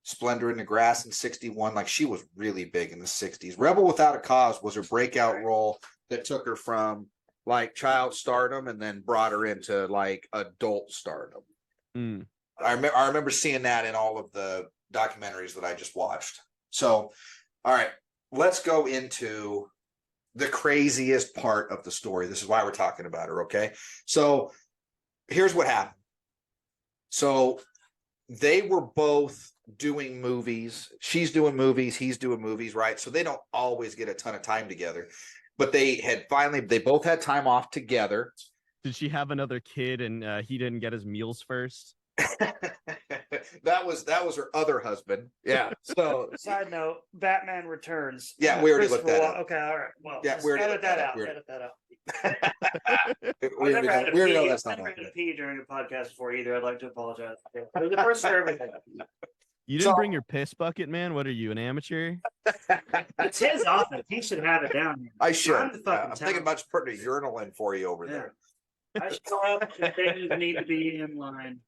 Splendor in the Grass in 61. Like, she was really big in the 60s. Rebel Without a Cause was her breakout role that took her from like child stardom and then brought her into like adult stardom. I remember seeing that in all of the documentaries that I just watched. So, all right, let's go into the craziest part of the story. This is why we're talking about her. Okay. So here's what happened. So they were both doing movies. She's doing movies. He's doing movies. Right. So they don't always get a ton of time together. But they both had time off together. Did she have another kid and he didn't get his meals first? that was her other husband. Yeah. So Side note: Batman Returns. yeah, we already looked that up. Okay, all right. Well, Yeah, just we already edit looked that that up. out. We Edit that out. we already know that's I've not never had happening. to pee during a podcast before either. I'd like to apologize. It was the first for everything. You didn't So- bring your piss bucket, man. What are you, an amateur? It's his office. He should have it down here. I should. I'm the fucking I'm thinking about just putting a urinal in for you over there. I show up and things need to be in line.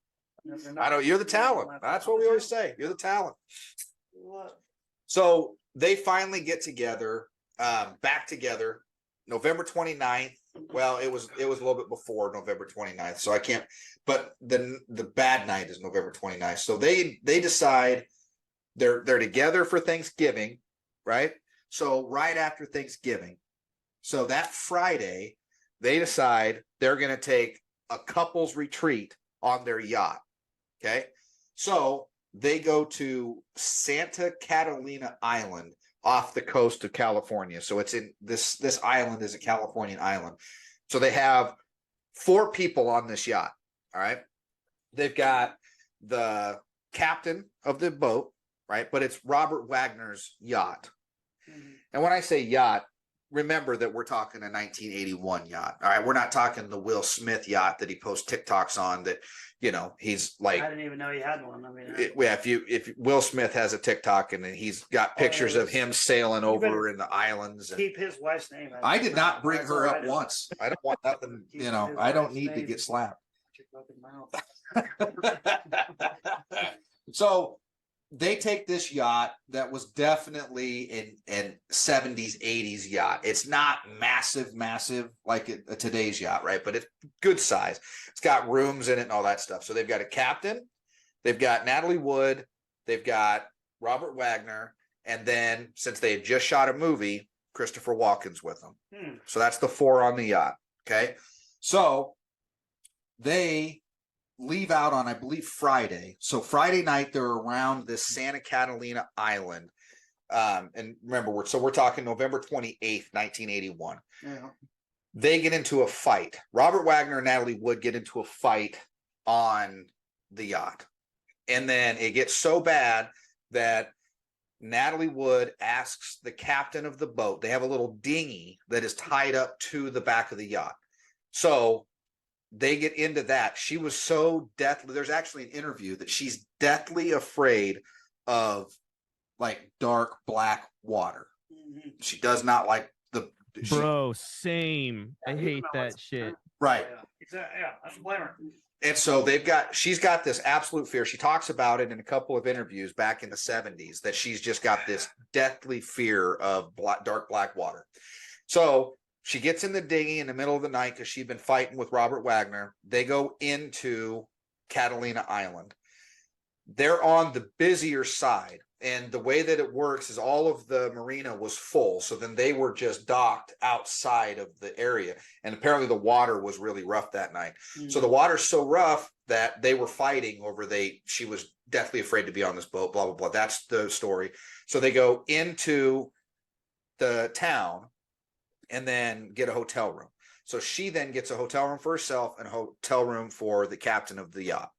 I know you're the talent. That's what we always say. You're the talent. What? So they finally get together, back together, November 29th. Well, it was a little bit before November 29th, so I can't. But the bad night is November 29th. So they decide they're together for Thanksgiving, right? So right after Thanksgiving, so that Friday, they decide they're going to take a couples retreat on their yacht. Okay, so they go to Santa Catalina Island off the coast of California. So it's in this island is a Californian island. So they have 4 people on this yacht. All right. They've got the captain of the boat, right? But it's Robert Wagner's yacht. Mm-hmm. And when I say yacht, remember that we're talking a 1981 yacht. All right. We're not talking the Will Smith yacht that he posts TikToks on that, you know, he's like, I didn't even know he had one. I mean, yeah, if Will Smith has a TikTok and he's got pictures of him sailing over in the islands. And keep his wife's name. I did not bring That's her all up right. once. I don't want nothing, Keep you know, his I don't wife's need to name. get slapped. Your fucking mouth. So they take this yacht that was definitely in 70s, 80s yacht. It's not massive like a today's yacht, right? But it's good size. It's got rooms in it and all that stuff. So they've got a captain, they've got Natalie Wood, they've got Robert Wagner, and then since they had just shot a movie, Christopher Walken's with them. So that's the 4 on the yacht. Okay. So they leave out on, I believe, Friday. So Friday night, they're around this Santa Catalina Island. And remember, we're talking November 28th, 1981. Yeah. They get into a fight. Robert Wagner and Natalie Wood get into a fight on the yacht. And then it gets so bad that Natalie Wood asks the captain of the boat. They have a little dinghy that is tied up to the back of the yacht. So they get into that. She was so deathly. There's actually an interview that she's deathly afraid of like dark black water. Mm-hmm. She does not like Bro, same. I hate that shit. Right. Yeah, exactly. Yeah, that's a blamer. And so she's got this absolute fear. She talks about it in a couple of interviews back in the 70s that she's just got this deathly fear of dark black water. So she gets in the dinghy in the middle of the night because she'd been fighting with Robert Wagner. They go into Catalina Island. They're on the busier side. And the way that it works is all of the marina was full. So then they were just docked outside of the area. And apparently the water was really rough that night. Mm-hmm. So the water's so rough that they were fighting over she was deathly afraid to be on this boat, blah, blah, blah. That's the story. So they go into the town and then get a hotel room. So she then gets a hotel room for herself and a hotel room for the captain of the yacht.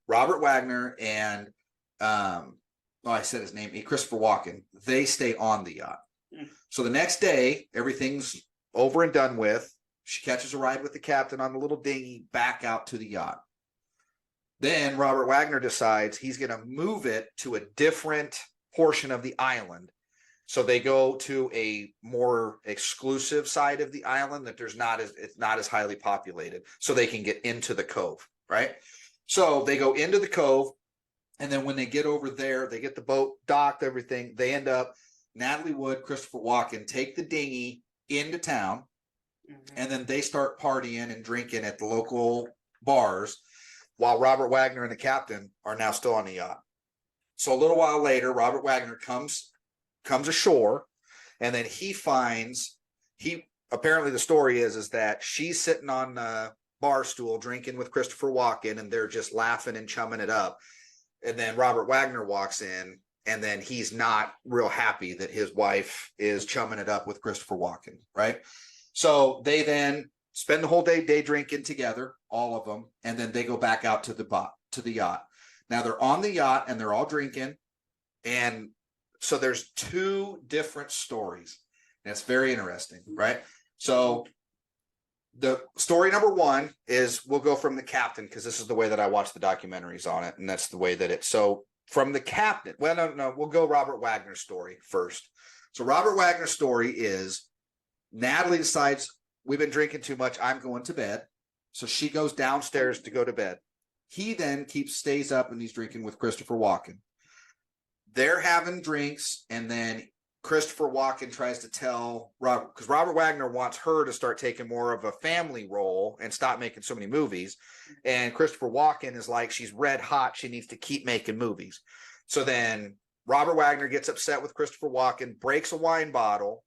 Robert Wagner and I said his name, Christopher Walken, they stay on the yacht. So the next day, everything's over and done with. She catches a ride with the captain on the little dinghy back out to the yacht. Then Robert Wagner decides he's going to move it to a different portion of the island. So they go to a more exclusive side of the island that it's not as highly populated, so they can get into the cove, right? So they go into the cove. And then when they get over there, they get the boat docked, everything. They end up, Natalie Wood, Christopher Walken take the dinghy into town. Mm-hmm. And then they start partying and drinking at the local bars while Robert Wagner and the captain are now still on the yacht. So a little while later, Robert Wagner comes ashore, and then apparently the story is that she's sitting on a bar stool drinking with Christopher Walken, and they're just laughing and chumming it up. And then Robert Wagner walks in, and then he's not real happy that his wife is chumming it up with Christopher Walken, right? So they then spend the whole day drinking together, all of them, and then they go back out to the yacht. Now they're on the yacht and they're all drinking. And so there's two different stories. And it's very interesting, right? So the story number one is we'll go from the captain, because this is the way that I watch the documentaries on it. And that's the way that it's so from the captain. Well, no, we'll go Robert Wagner's story first. So Robert Wagner's story is Natalie decides we've been drinking too much. I'm going to bed. So she goes downstairs to go to bed. He then stays up and he's drinking with Christopher Walken. They're having drinks, and then Christopher Walken tries to tell Robert, because Robert Wagner wants her to start taking more of a family role and stop making so many movies. And Christopher Walken is like, she's red hot. She needs to keep making movies. So then Robert Wagner gets upset with Christopher Walken, breaks a wine bottle,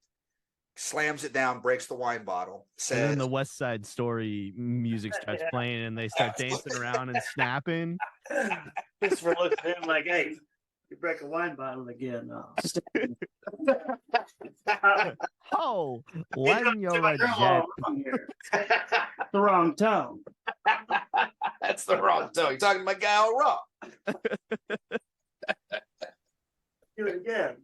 slams it down, breaks the wine bottle. Says, and then the West Side Story music starts playing, and they start dancing around and snapping. Christopher looks at him like, hey, you break a wine bottle again. Oh, when you're a jet. The wrong tone. that's the wrong tone. You're talking to my guy all wrong. Do it again.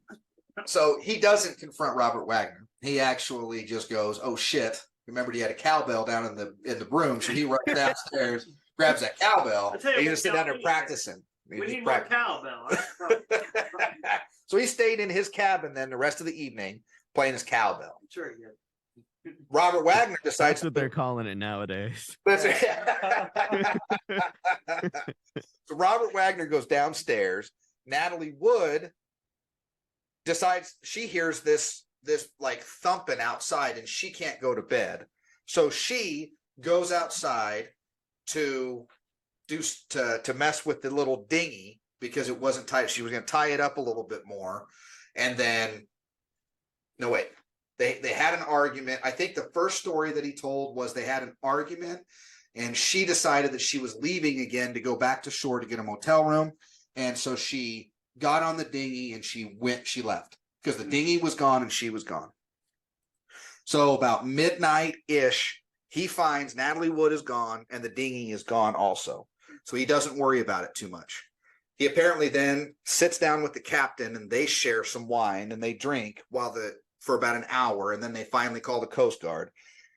So he doesn't confront Robert Wagner. He actually just goes, "Oh shit!" Remembered he had a cowbell down in the room, so he runs downstairs, grabs that cowbell, and he's just sitting down there practicing. We need more cowbell. So he stayed in his cabin then the rest of the evening playing his cowbell. Sure he did. Robert Wagner decides That's what they're calling it nowadays. So Robert Wagner goes downstairs. Natalie Wood decides she hears this like thumping outside and she can't go to bed. So she goes outside to mess with the little dinghy because it wasn't tight. She was going to tie it up a little bit more. And then, no, wait, they had an argument. I think the first story that he told was they had an argument and she decided that she was leaving again to go back to shore to get a motel room. And so she got on the dinghy and she left because the dinghy was gone and she was gone. So about midnight-ish, he finds Natalie Wood is gone and the dinghy is gone also. So he doesn't worry about it too much. He apparently then sits down with the captain and they share some wine and they drink for about an hour, and then they finally call the Coast Guard.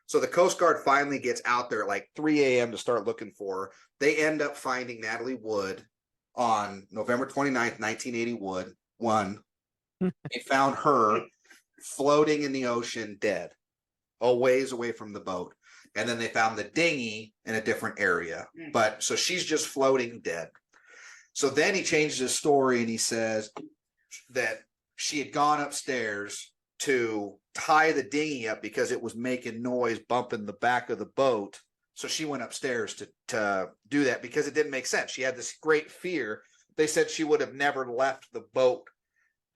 So the Coast Guard finally gets out there at like 3 a.m. to start looking for her. They end up finding Natalie Wood on November 29th, 1981. They found her floating in the ocean dead, a ways away from the boat. And then they found the dinghy in a different area. But so she's just floating dead. So then he changes his story and he says that she had gone upstairs to tie the dinghy up because it was making noise, bumping the back of the boat. So she went upstairs to do that because it didn't make sense. She had this great fear. They said she would have never left the boat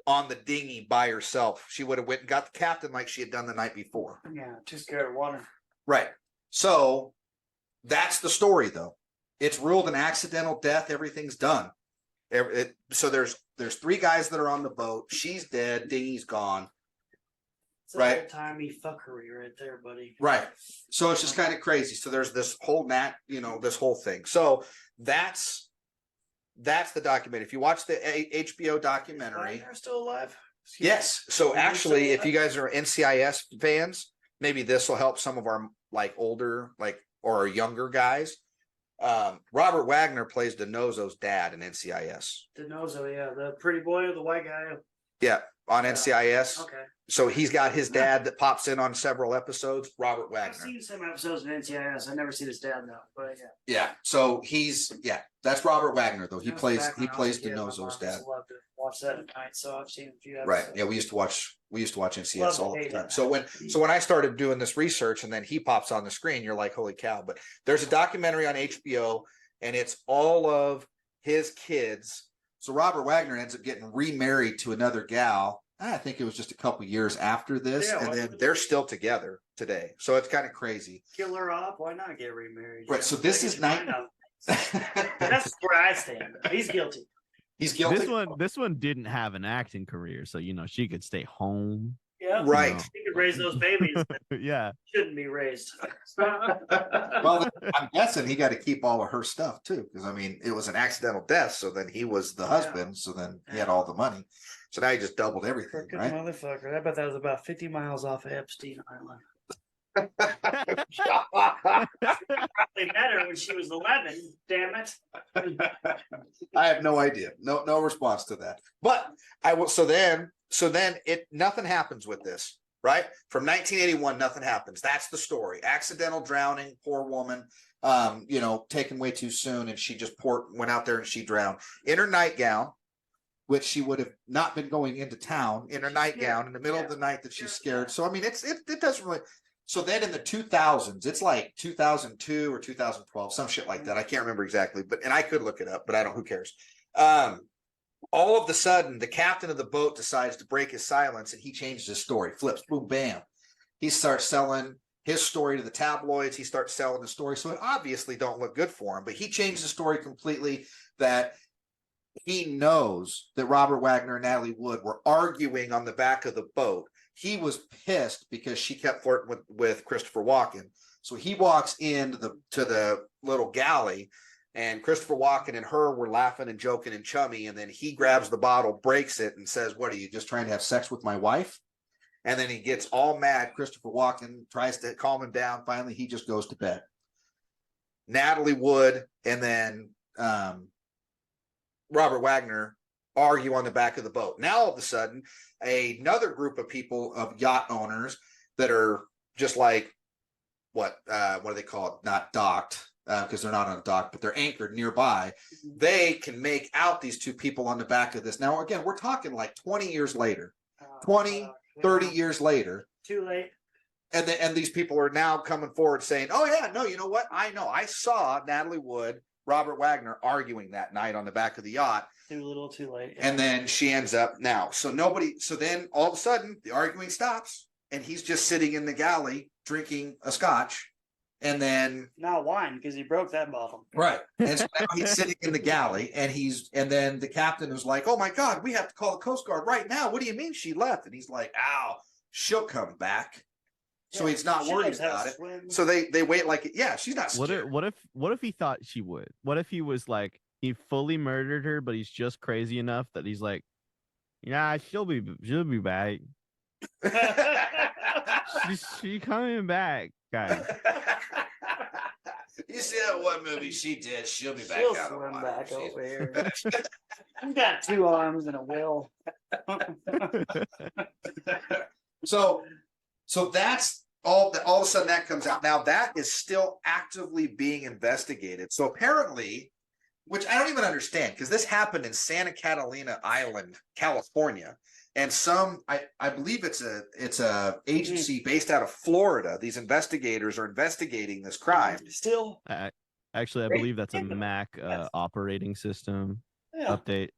on the dinghy by herself. She would have went and got the captain like she had done the night before. Yeah, too scared of water. Right. So that's the story, though. It's ruled an accidental death. Everything's done. So there's 3 guys that are on the boat. She's dead. Dinghy's gone. It's right. Old-timey fuckery right there, buddy. Right. So it's just kind of crazy. So there's this whole this whole thing. So that's the documentary. If you watch the HBO documentary, They're still alive. yes. So actually, if you guys are NCIS fans, maybe this will help some of our like older or younger guys. Robert Wagner plays DiNozzo's dad in NCIS. DiNozzo, yeah, the pretty boy or the white guy. Yeah, on NCIS. Okay. So he's got his dad that pops in on several episodes. Robert I've Wagner. seen some episodes of NCIS. I've never seen his dad though, but yeah. Yeah. So that's Robert Wagner though. He That was plays back when I was a kid. My DiNozzo's mom dad. used to love to watch that at night, so I've seen a few episodes. Right. Yeah, we used to watch NCIS Love all to the hate time. it. So when I started doing this research and then he pops on the screen, you're like, holy cow. But there's a documentary on HBO and it's all of his kids. So Robert Wagner ends up getting remarried to another gal. I think it was just a couple years after this, Yeah, and then they're still together today. So it's kind of crazy. Kill her off. Why not get remarried? Right. So this is That's where I stand. He's guilty. He's guilty. This one didn't have an acting career, so she could stay home. Yeah, Yeah. Right. No. You could raise those babies that Yeah. shouldn't be raised. Well, I'm guessing he got to keep all of her stuff too, because I mean, it was an accidental death. So then he was the husband. So then he had all the money. So now he just doubled everything, Crooked right? motherfucker. I bet that was about 50 miles off of Epstein Island. Probably met her when she was 11. Damn it. I have no idea. No response to that. But I will. So then nothing happens with this, right? From 1981, nothing happens. That's the story. Accidental drowning, poor woman, taken way too soon, and she just went out there and she drowned in her nightgown, which she would have not been going into town in her nightgown in the middle of the night that she's scared. So I mean, it doesn't really. So then in the 2000s, it's like 2002 or 2012, some shit like that. I can't remember exactly, and I could look it up, but I don't. Who cares? All of a sudden, the captain of the boat decides to break his silence, and he changes his story. Flips, boom, bam. He starts selling his story to the tabloids. He starts selling the story, so it obviously don't look good for him. But he changed the story completely. That he knows that Robert Wagner and Natalie Wood were arguing on the back of the boat. He was pissed because she kept flirting with Christopher Walken. So he walks into the little galley, and Christopher Walken and her were laughing and joking and chummy. And then he grabs the bottle, breaks it, and says, "What are you, just trying to have sex with my wife?" And then he gets all mad. Christopher Walken tries to calm him down. Finally, he just goes to bed. Natalie Wood and then Robert Wagner argue on the back of the boat. Now, all of a sudden, another group of people, of yacht owners that are just like, what do they call it? Not docked, because they're not on a dock, but they're anchored nearby. They can make out these two people on the back of this. Now, again, we're talking like 20 years later, 20, 30 years later. Too late. And these people are now coming forward saying, "Oh yeah, no, you know what? I know. I saw Natalie Wood, Robert Wagner arguing that night on the back of the yacht. Too little, too late." And then she ends up now. So then all of a sudden the arguing stops, and he's just sitting in the galley drinking a scotch. And then now wine, because he broke that bottle. Right. And so now he's sitting in the galley, and then the captain was like, "Oh my God, we have to call the Coast Guard right now. What do you mean she left?" And he's like, "Ow, she'll come back." So he's not worried about it. So they wait she's not scared. What if he thought she would? What if he was like, he fully murdered her, but he's just crazy enough that he's like, "Yeah, she'll be back. She's coming back, guys." You see that one movie she did? She'll be back. She'll swim back over here. You got 2 arms and a will. So that's all of a sudden that comes out. Now that is still actively being investigated. So apparently, which I don't even understand, because this happened in Santa Catalina Island, California. And I believe it's a agency based out of Florida. These investigators are investigating this crime. Still, actually, I believe that's a Mac operating system update.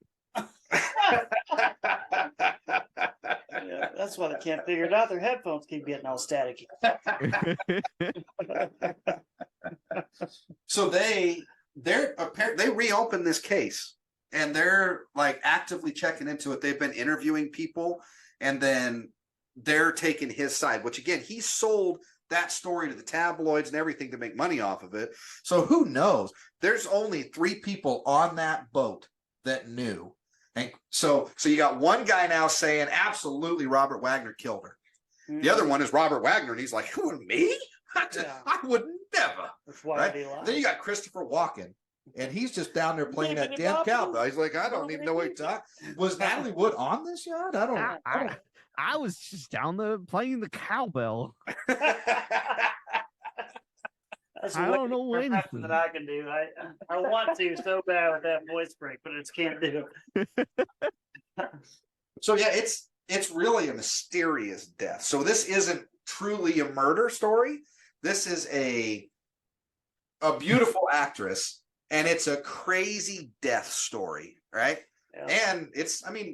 Yeah, that's why they can't figure it out. Their headphones keep getting all staticky. So they reopened this case, and they're like actively checking into it. They've been interviewing people, and then they're taking his side, which again, he sold that story to the tabloids and everything to make money off of it. So who knows? There's only 3 people on that boat that knew. And so you got one guy now saying absolutely Robert Wagner killed her. The other one is Robert Wagner, and he's like, "Who, me? I would never." Right? Then you got Christopher Walken, and he's just down there playing that damn cowbell. He's like, "I don't even know what you're talking." Was Natalie Wood on this yacht? I don't know. I was just down there playing the cowbell. That's I don't know anything that I can do. I want to so bad with that voice break, but I just can't do it. So yeah, it's really a mysterious death. So this isn't truly a murder story. This is a beautiful actress, and it's a crazy death story, right? Yeah. And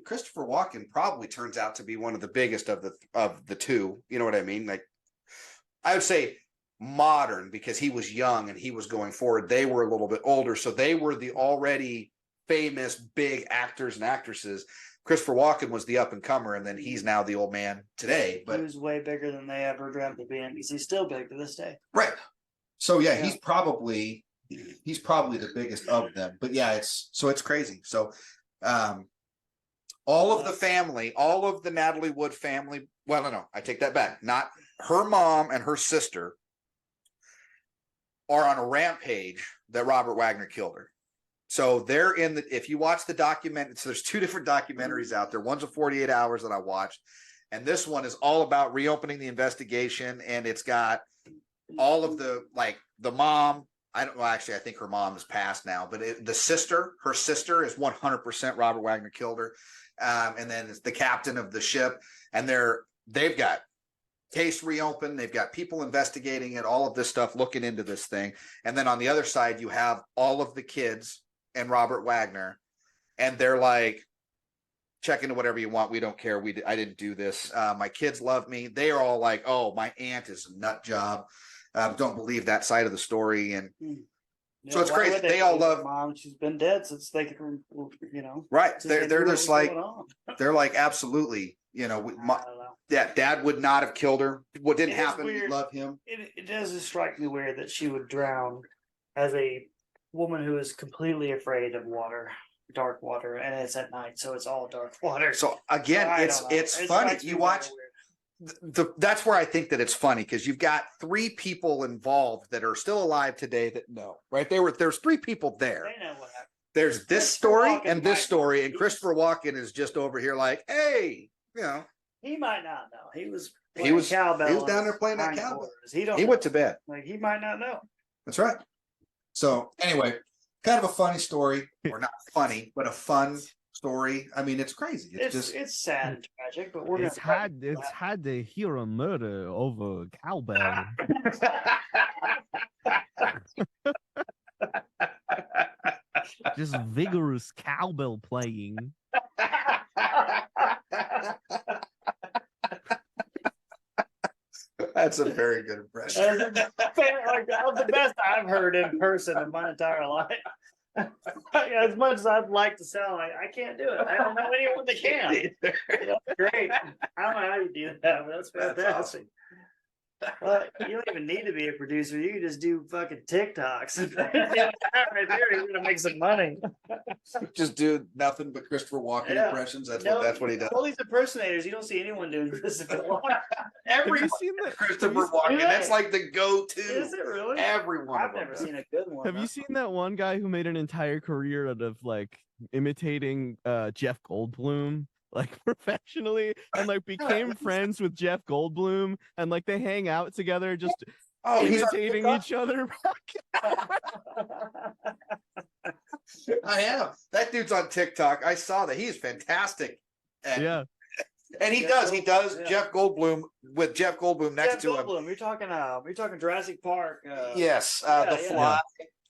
Christopher Walken probably turns out to be one of the biggest of the two. You know what I mean? Like, I would say modern, because he was young and he was going forward. They were a little bit older, so they were the already famous big actors and actresses. Christopher Walken was the up and comer, and then he's now the old man today. But He was way bigger than they ever dreamt of being because he's still big to this day. right. So yeah, Yeah. he's probably the biggest of them. But yeah, it's crazy. So all of the family, all of the Natalie Wood family, well, no, I take that back. Not her mom and her sister are on a rampage that Robert Wagner killed her. So they're in the, if you watch the document, so there's two different documentaries out there. One's a 48 hours that I watched, and this one is all about reopening the investigation. And it's got all of the, like the mom, I don't know, actually, I think her mom is passed now, but her sister is 100% Robert Wagner killed her. And then it's the captain of the ship, and they've got case reopened. They've got people investigating it, all of this stuff, looking into this thing. And then on the other side, you have all of the kids and Robert Wagner, and they're like, check into whatever you want. We don't care. I didn't do this. My kids love me. They are all like, oh, my aunt is a nut job. Don't believe that side of the story. And so it's crazy. They all love mom. She's been dead since they could, right. since they They're knew just what was like, going on. they're like, absolutely, I don't know. dad would not have killed her. What didn't It is happen, we weird. love him. It does just strike me weird that she would drown as a woman who is completely afraid of water, dark water, and it's at night, so it's all dark water. So again, I it's don't know. it's It funny. strikes me You very watch weird. that's where I think that it's funny, because you've got three people involved that are still alive today that know, right? There's three people there. They know what happened. There's this Christopher story Walken and this might- story, and Christopher Walken is just over here like, hey, He might not know. He was cowbell. cowbell. He was down there playing that behind cowbell. quarters. He don't. he went to bed. Like he might not know. That's right. So anyway, kind of a funny story, or not funny, but a fun story. I mean, it's crazy. It's sad and tragic, but we're It's had to hear a murder over cowbell. Just vigorous cowbell playing. That's a very good impression. That was the best I've heard in person in my entire life. As much as I'd like to sound like, I can't do it. I don't know anyone that can. That's great. I don't know how you do that, but that's fantastic. That's awesome. You don't even need to be a producer. You can just do fucking TikToks. Right there, you're gonna make some money. Just do nothing but Christopher Walken Yeah. impressions. That's No, what he does. All these impersonators, you don't see anyone doing Christopher Walken. Everyone, Have you seen that? Christopher Walken. Yeah. That's like the go-to. Is it really? Everyone. I've never seen a good one. Have you seen that one guy who made an entire career out of like imitating Jeff Goldblum, like professionally, and like became friends with Jeff Goldblum, and like they hang out together just he's on imitating TikTok? each other? I am. That dude's on TikTok. I saw that. He's fantastic. Yeah. And he Jeff does. He Goldblum, does yeah. Jeff Goldblum with Jeff Goldblum next Jeff to him. Goldblum, you're talking Jurassic Park. Yes. yeah, The yeah. Fly.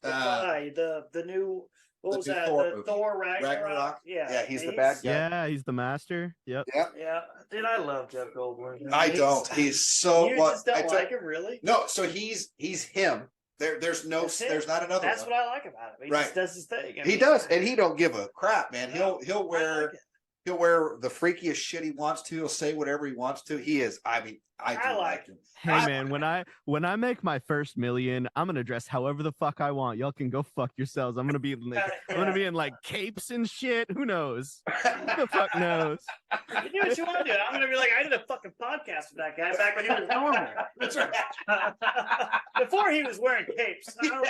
The Fly, the new what the was new that? Thor The movie. Thor Ragnarok. Ragnarok. Yeah, Yeah, he's the bad guy. Yeah, he's the master. Yep. Yeah, dude, I love Jeff Goldblum. I don't. He's so. You well, just don't I took- like him, really? No, so he's him. There's That's it. not another That's one. what I like about him. He Right. just does his thing. I He mean, does, and he don't give a crap, man. No, He'll I wear like it. he'll wear the freakiest shit he wants to. He'll say whatever he wants to. He is. I mean, I do I like like him. Hey man, when I make my first million, I'm gonna dress however the fuck I want. Y'all can go fuck yourselves. I'm gonna be in like capes and shit. Who knows? Who the fuck knows? You do what you want to do. I'm gonna be like, I did a fucking podcast with that guy back when he was normal. That's right. Before he was wearing capes. Now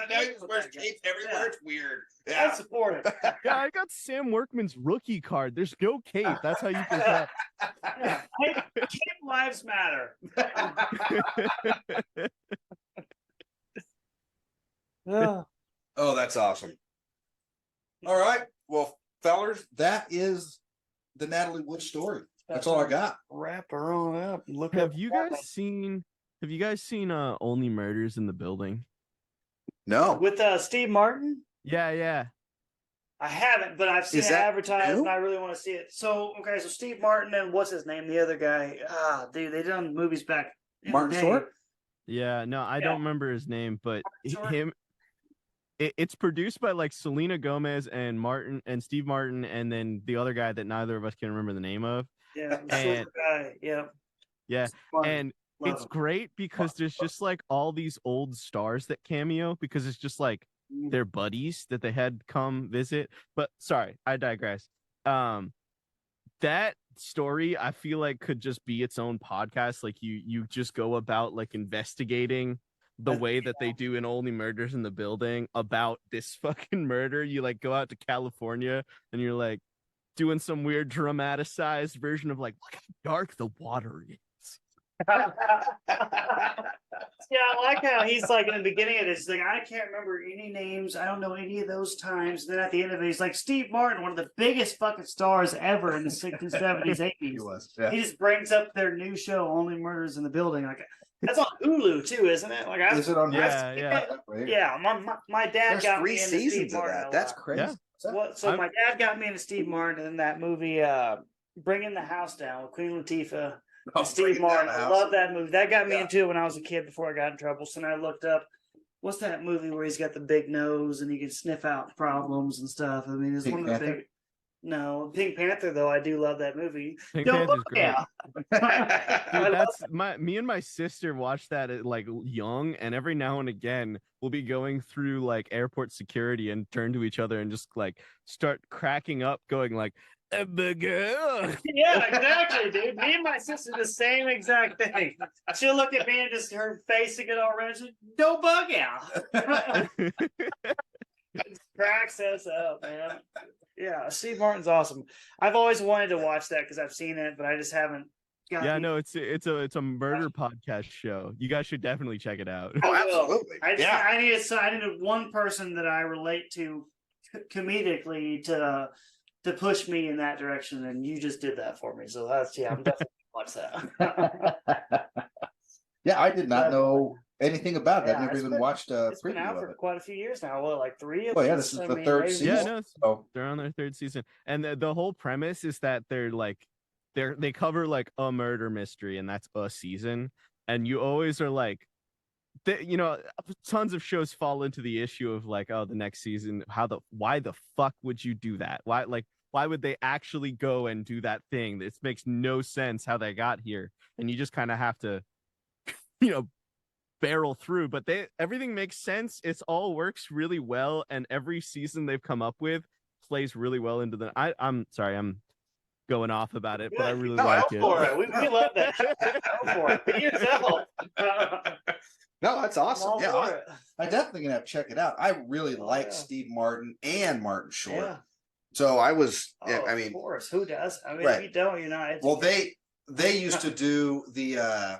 he just wears capes everywhere. Yeah. It's weird. I Yeah. support it. Yeah, I got Sam Workman's rookie card. There's no cape. That's how you can tell. Yeah. Cape lives matter. Oh, Oh, that's awesome. All right. Well, fellers, that is the Natalie Wood story. That's all I got. Wrap her on up. And look Have up you guys seen Only Murders in the Building? No. with Steve Martin? Yeah. I haven't, but I've seen Is it that advertised, new? and I really want to see it. So, okay, so Steve Martin and what's his name, the other guy? Dude, they done movies back. in the Martin day. Short? Yeah, no, I Yeah. don't remember his name, but Short. him it's produced by like Selena Gomez and Steve Martin, and then the other guy that neither of us can remember the name of. Yeah, And guy. Yeah, yeah, fun. and Love it's him. great because there's just like all these old stars that cameo because it's just like their buddies that they had come visit. But sorry, I digress. That story I feel like could just be its own podcast. Like you just go about like investigating the way that they do in Only Murders in the Building about this fucking murder. You like go out to California and you're like doing some weird dramatized version of like, look how dark the water is. Yeah, I like how he's like in the beginning of this, like I can't remember any names, I don't know any of those times. Then at the end of it, he's like Steve Martin, one of the biggest fucking stars ever in the 60s, 70s, 80s. He was. Yeah. He just brings up their new show, Only Murders in the Building. Like that's on Hulu too, isn't it? Like Is it on? yeah. My dad There's got 3 me into seasons Steve of Martin. that. a That's lot. crazy. Yeah. So my dad got me into Steve Martin in that movie, Bringing the House Down with Queen Latifah. Oh, Steve Bringing Martin. Down the I House. love that movie. That got me Yeah. into it when I was a kid before I got in trouble. So then I looked up what's that movie where he's got the big nose and he can sniff out problems and stuff. I mean, it's Pink one of the Panther? big. No, Pink Panther though. I do love that movie. Pink Don't Panther's look great. out. Dude, that's me and my sister watched that at like young, and every now and again we'll be going through like airport security and turn to each other and just like start cracking up, going like, "Abigail." Yeah, exactly, dude. Me and my sister the same exact thing. She'll look at me and just her face will get all red. She'll, don't bug out. Cracks us up, man. Yeah, Steve Martin's awesome. I've always wanted to watch that because I've seen it, but I just haven't. Yeah, no, it's a murder podcast show. You guys should definitely check it out. Oh, absolutely. I needed one person that I relate to comedically to push me in that direction, and you just did that for me. So I'm definitely watch that. Yeah, I did not know anything about that. Yeah, Never it's even been- watched a It's been preview out of for it. quite a few years now. What, like 3 of Oh, yeah, them? this is I the mean, third they- season. Yeah, no, Oh, they're on their 3rd season, and the whole premise is that they cover like a murder mystery, and that's a season, and you always are like, tons of shows fall into the issue of like, oh, the next season, why the fuck would you do that? Why would they actually go and do that thing? This makes no sense how they got here, and you just kind of have to, barrel through. But everything makes sense. It's all works really well, and every season they've come up with plays really well into the. I'm sorry, I'm going off about it, but I really like go it. for it. We love that. Go for it. Be yourself. no, that's awesome. I'm Yeah, all for it. I definitely gonna have to check it out. I really like yeah. Steve Martin and Martin Short. Yeah. So I was. Oh, I mean, of course. Who does? I mean, Right. if you don't, you're not. well, they used to do the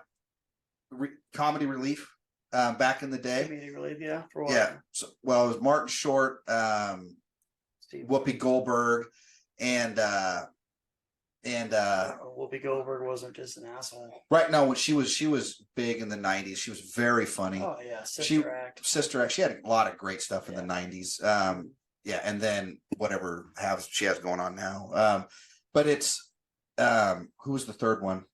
comedy relief back in the day. Community relief, yeah. For what? Yeah. So, well, it was Martin Short, Steve. Whoopi Goldberg, and Whoopi Goldberg wasn't just an asshole. right now when she was big in the 90s. She was very funny. Oh yeah, Sister She- Act. Sister Act. She had a lot of great stuff in the 90s. Yeah, and then whatever she has going on now. But it's who was the third one?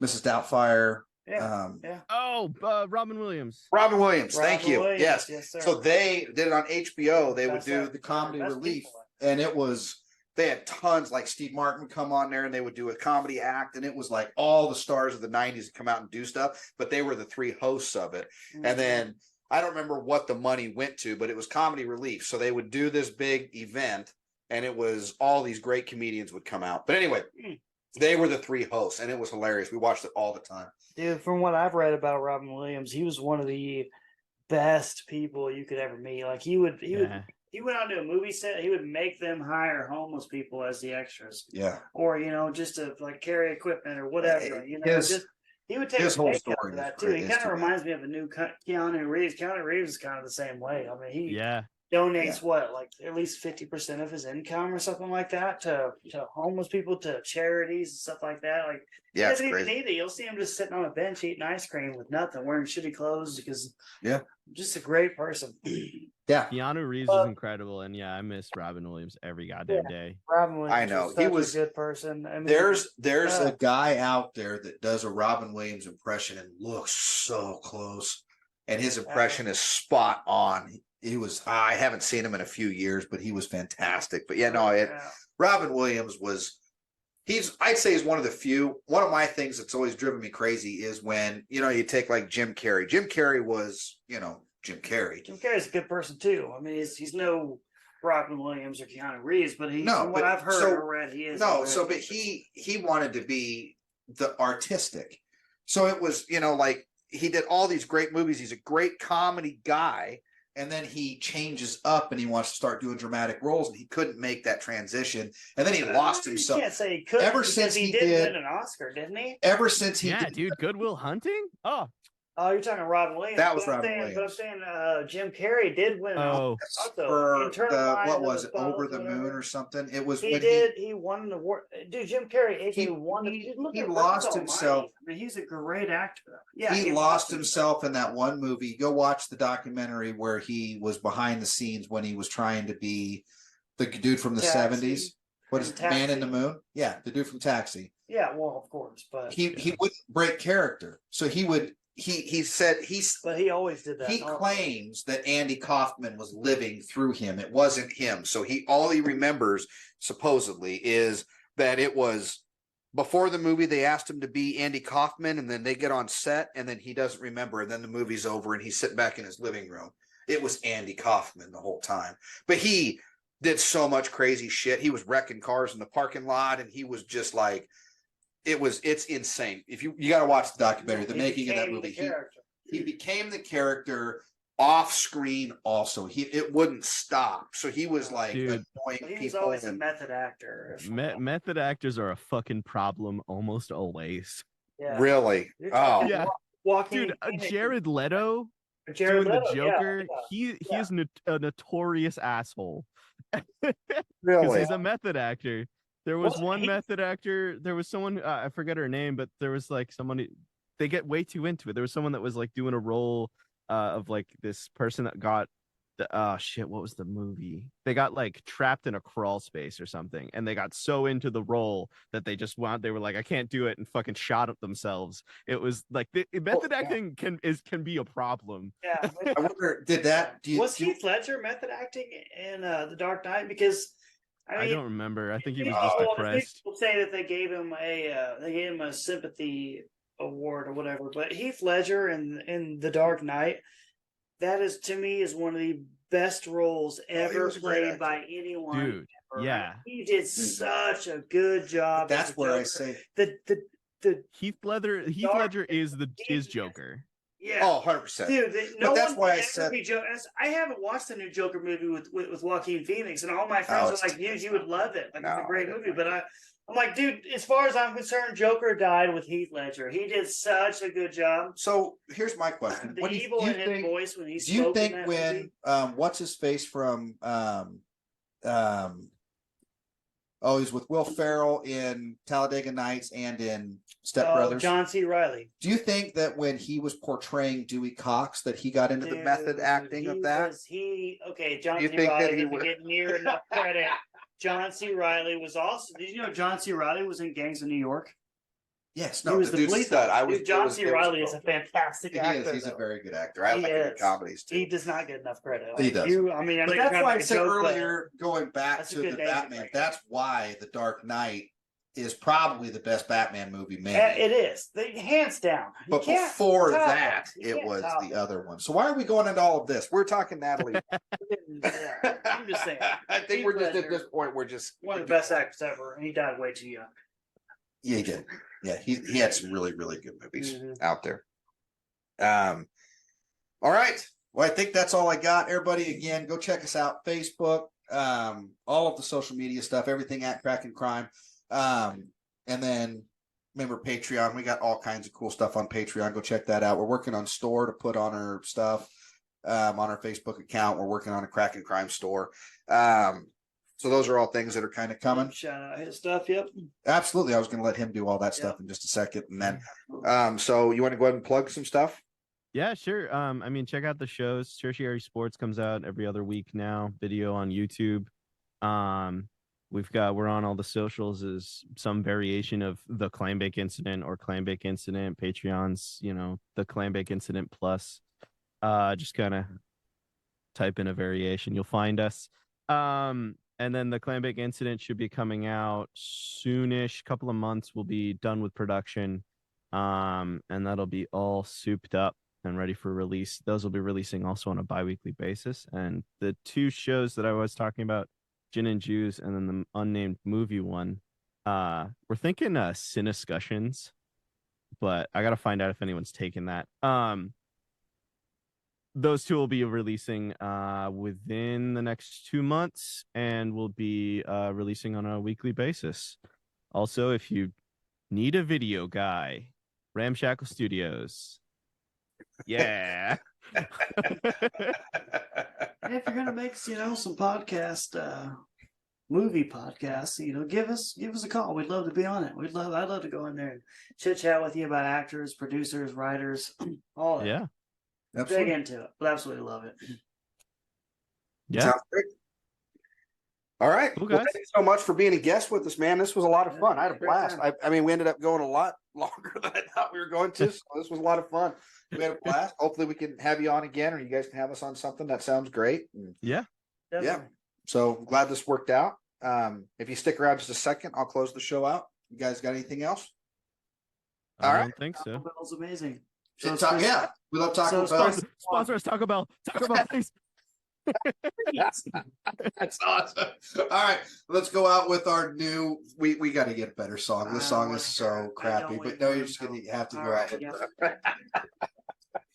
Mrs. Doubtfire. Yeah. Oh, Robin Williams. Robin Williams. Thank Robin you. Williams, Yes. yes, sir. So they did it on HBO. They would Best do actor, the comedy best relief, people. and it was they had tons. Like Steve Martin would come on there, and they would do a comedy act, and it was like all the stars of the '90s would come out and do stuff. But they were the 3 hosts of it, Mhm. and then I don't remember what the money went to, but it was comedy relief. So they would do this big event, and it was all these great comedians would come out. But anyway, Mm. they were the 3 hosts, and it was hilarious. We watched it all the time. Dude, from what I've read about Robin Williams, he was one of the best people you could ever meet. Like he went onto a movie set, he would make them hire homeless people as the extras, Yeah, or just to like carry equipment or whatever. He would take his a whole pay cut story for was that too. great. He It's kind of too bad. reminds me of a new Keanu Reeves. Keanu Reeves is kind of the same way. I mean, he Yeah. donates what, like at least 50% of his income or something like that to homeless people, to charities and stuff like that. Like he Yeah, it's doesn't even crazy. need it. You'll see him just sitting on a bench eating ice cream with nothing, wearing shitty clothes because just a great person. Yeah, Keanu Reeves is incredible, and yeah, I miss Robin Williams every goddamn day. Robin Williams I know. was He such was- a good person. I mean, there's Yeah. a guy out there that does a Robin Williams impression and looks so close. and his impression is spot on. He was, I haven't seen him in a few years, but he was fantastic. But yeah, no, Robin Williams was, I'd say he's one of the few. One of my things that's always driven me crazy is when, you take like Jim Carrey. Jim Carrey was, Jim Carrey. Jim Carrey's a good person too. I mean, he's no Robin Williams or Keanu Reeves, but from what I've heard or read, he is. No, but he wanted to be the artistic. So it was, like he did all these great movies. He's a great comedy guy. And then he changes up and he wants to start doing dramatic roles, and he couldn't make that transition. And then he lost himself. You can't say he couldn't. Ever since he did win an Oscar, didn't he? Ever since he did. Dude, Good Will Hunting? Oh, you're talking Robin Williams. That was Robin Williams. But I'm saying Jim Carrey did win. For what was it? Over the Moon or something? It was. He won an award. Dude, Jim Carrey. He lost himself. I mean, he's a great actor. Yeah, he lost himself in that one movie. Go watch the documentary where he was behind the scenes when he was trying to be the dude from the 70s. What is it? Man in the Moon? Yeah, the dude from Taxi. Yeah, well, of course, but he wouldn't break character, so he would. He said but he always did that. He claims that Andy Kaufman was living through him. It wasn't him. So all he remembers supposedly is that it was before the movie. They asked him to be Andy Kaufman, and then they get on set, and then he doesn't remember, and then the movie's over, and he's sitting back in his living room. It was Andy Kaufman the whole time, but he did so much crazy shit. He was wrecking cars in the parking lot, and he was just like. It's insane. If you got to watch the documentary, the making of that movie. He became the character off screen. Also, it wouldn't stop. So he was like annoying people. He was always a method actor. Method actors are a fucking problem almost always. Yeah. Really? Oh yeah. Dude, Jared Leto doing the Joker. He is a notorious asshole. Really? He's a method actor. There was one method actor. There was someone I forget her name, but there was like somebody. They get way too into it. There was someone that was like doing a role of like this person that got what was the movie? They got like trapped in a crawl space or something, and they got so into the role that they were like, I can't do it, and fucking shot at themselves. It was like method acting can be a problem. Yeah, I wonder was Heath Ledger method acting in The Dark Knight? Because I don't remember. I think he was just depressed. People say that they gave him a sympathy award or whatever, but Heath Ledger in The Dark Knight, that is to me is one of the best roles ever played by anyone. Dude, ever. yeah, he did such a good job. That's where I say the Heath Ledger is Joker. Yeah. Oh, 100%. Dude, that's why I said I haven't watched the new Joker movie with Joaquin Phoenix, and all my friends are like, dude, you would love it. Like, it's a great movie. But I'm like, dude, as far as I'm concerned, Joker died with Heath Ledger. He did such a good job. So here's my question. The evil in his voice when he spoke. Do you think when what's his face from he's with Will Ferrell in Talladega Nights and in Step Brothers. John C. Reilly. Do you think that when he was portraying Dewey Cox that he got into the method acting of that? John C. Reilly didn't get near enough credit. John C. Reilly was also. Did you know John C. Reilly was in Gangs of New York? Yes, he was the police stud. John C. Reilly is a fantastic actor. He's a very good actor. I like him in comedies too. He does not get enough credit. He does. But that's why I said earlier, going back to the Batman. That's why The Dark Knight is probably the best Batman movie made. It is, hands down. But before that, it was the other one. So why are we going into all of this? We're talking Natalie. I'm just saying. I think we're just at this point. We're just one of the best actors ever, and he died way too young. Yeah, he did. Yeah, he had some really, really good movies out there. All right. Well, I think that's all I got. Everybody, again, go check us out. Facebook, all of the social media stuff, everything at Crack and Crime. And then remember Patreon. We got all kinds of cool stuff on Patreon. Go check that out. We're working on store to put on our stuff on our Facebook account. We're working on a Crack and Crime store. So those are all things that are kind of coming. Shout out his stuff. Yep. Absolutely. I was going to let him do all that stuff in just a second. And then, so you want to go ahead and plug some stuff? Yeah, sure. I mean, check out the shows. Tertiary Sports comes out every other week now, video on YouTube. We're on all the socials as some variation of the Clambake Incident or Clambake Incident. Patreon's, the Clambake Incident Plus. Just kind of type in a variation, you'll find us. And then the Clambake Incident should be coming out soonish. Couple of months, we'll be done with production. And that'll be all souped up and ready for release. Those will be releasing also on a bi-weekly basis. And the two shows that I was talking about, Gin and Jews and then the unnamed movie one, we're thinking Cinescussions, but I gotta find out if anyone's taken that. Those two will be releasing within the next 2 months and will be releasing on a weekly basis. Also, if you need a video guy, Ramshackle Studios. Yeah. And if you're gonna make some podcast, movie podcasts, give us a call. We'd love to be on it. I'd love to go in there and chit chat with you about actors, producers, writers, all that. Yeah. Dig into it. But absolutely love it. Yeah. Sounds great. All right. Cool, Well, guys. thank you so much for being a guest with us, man. This was a lot of fun. I had a Great blast. time. I mean, we ended up going a lot longer than I thought we were going to. So this was a lot of fun. We had a blast. Hopefully we can have you on again, or you guys can have us on something. That sounds great. And Yeah. Definitely. so glad this worked out. If you stick around just a second, I'll close the show out. You guys got anything else? All I right. don't think so. Taco Bell's amazing. Yeah, we love Taco Bell. Sponsor us, Taco Bell. Taco Bell, please. That's awesome. All right, let's go out with our new. We got to get a better song. This song is so crappy, but no, you're just gonna have to go out. All right,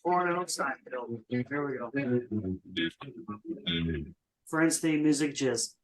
Foreign and Seinfeld. Here we go. Friends theme music, jizz.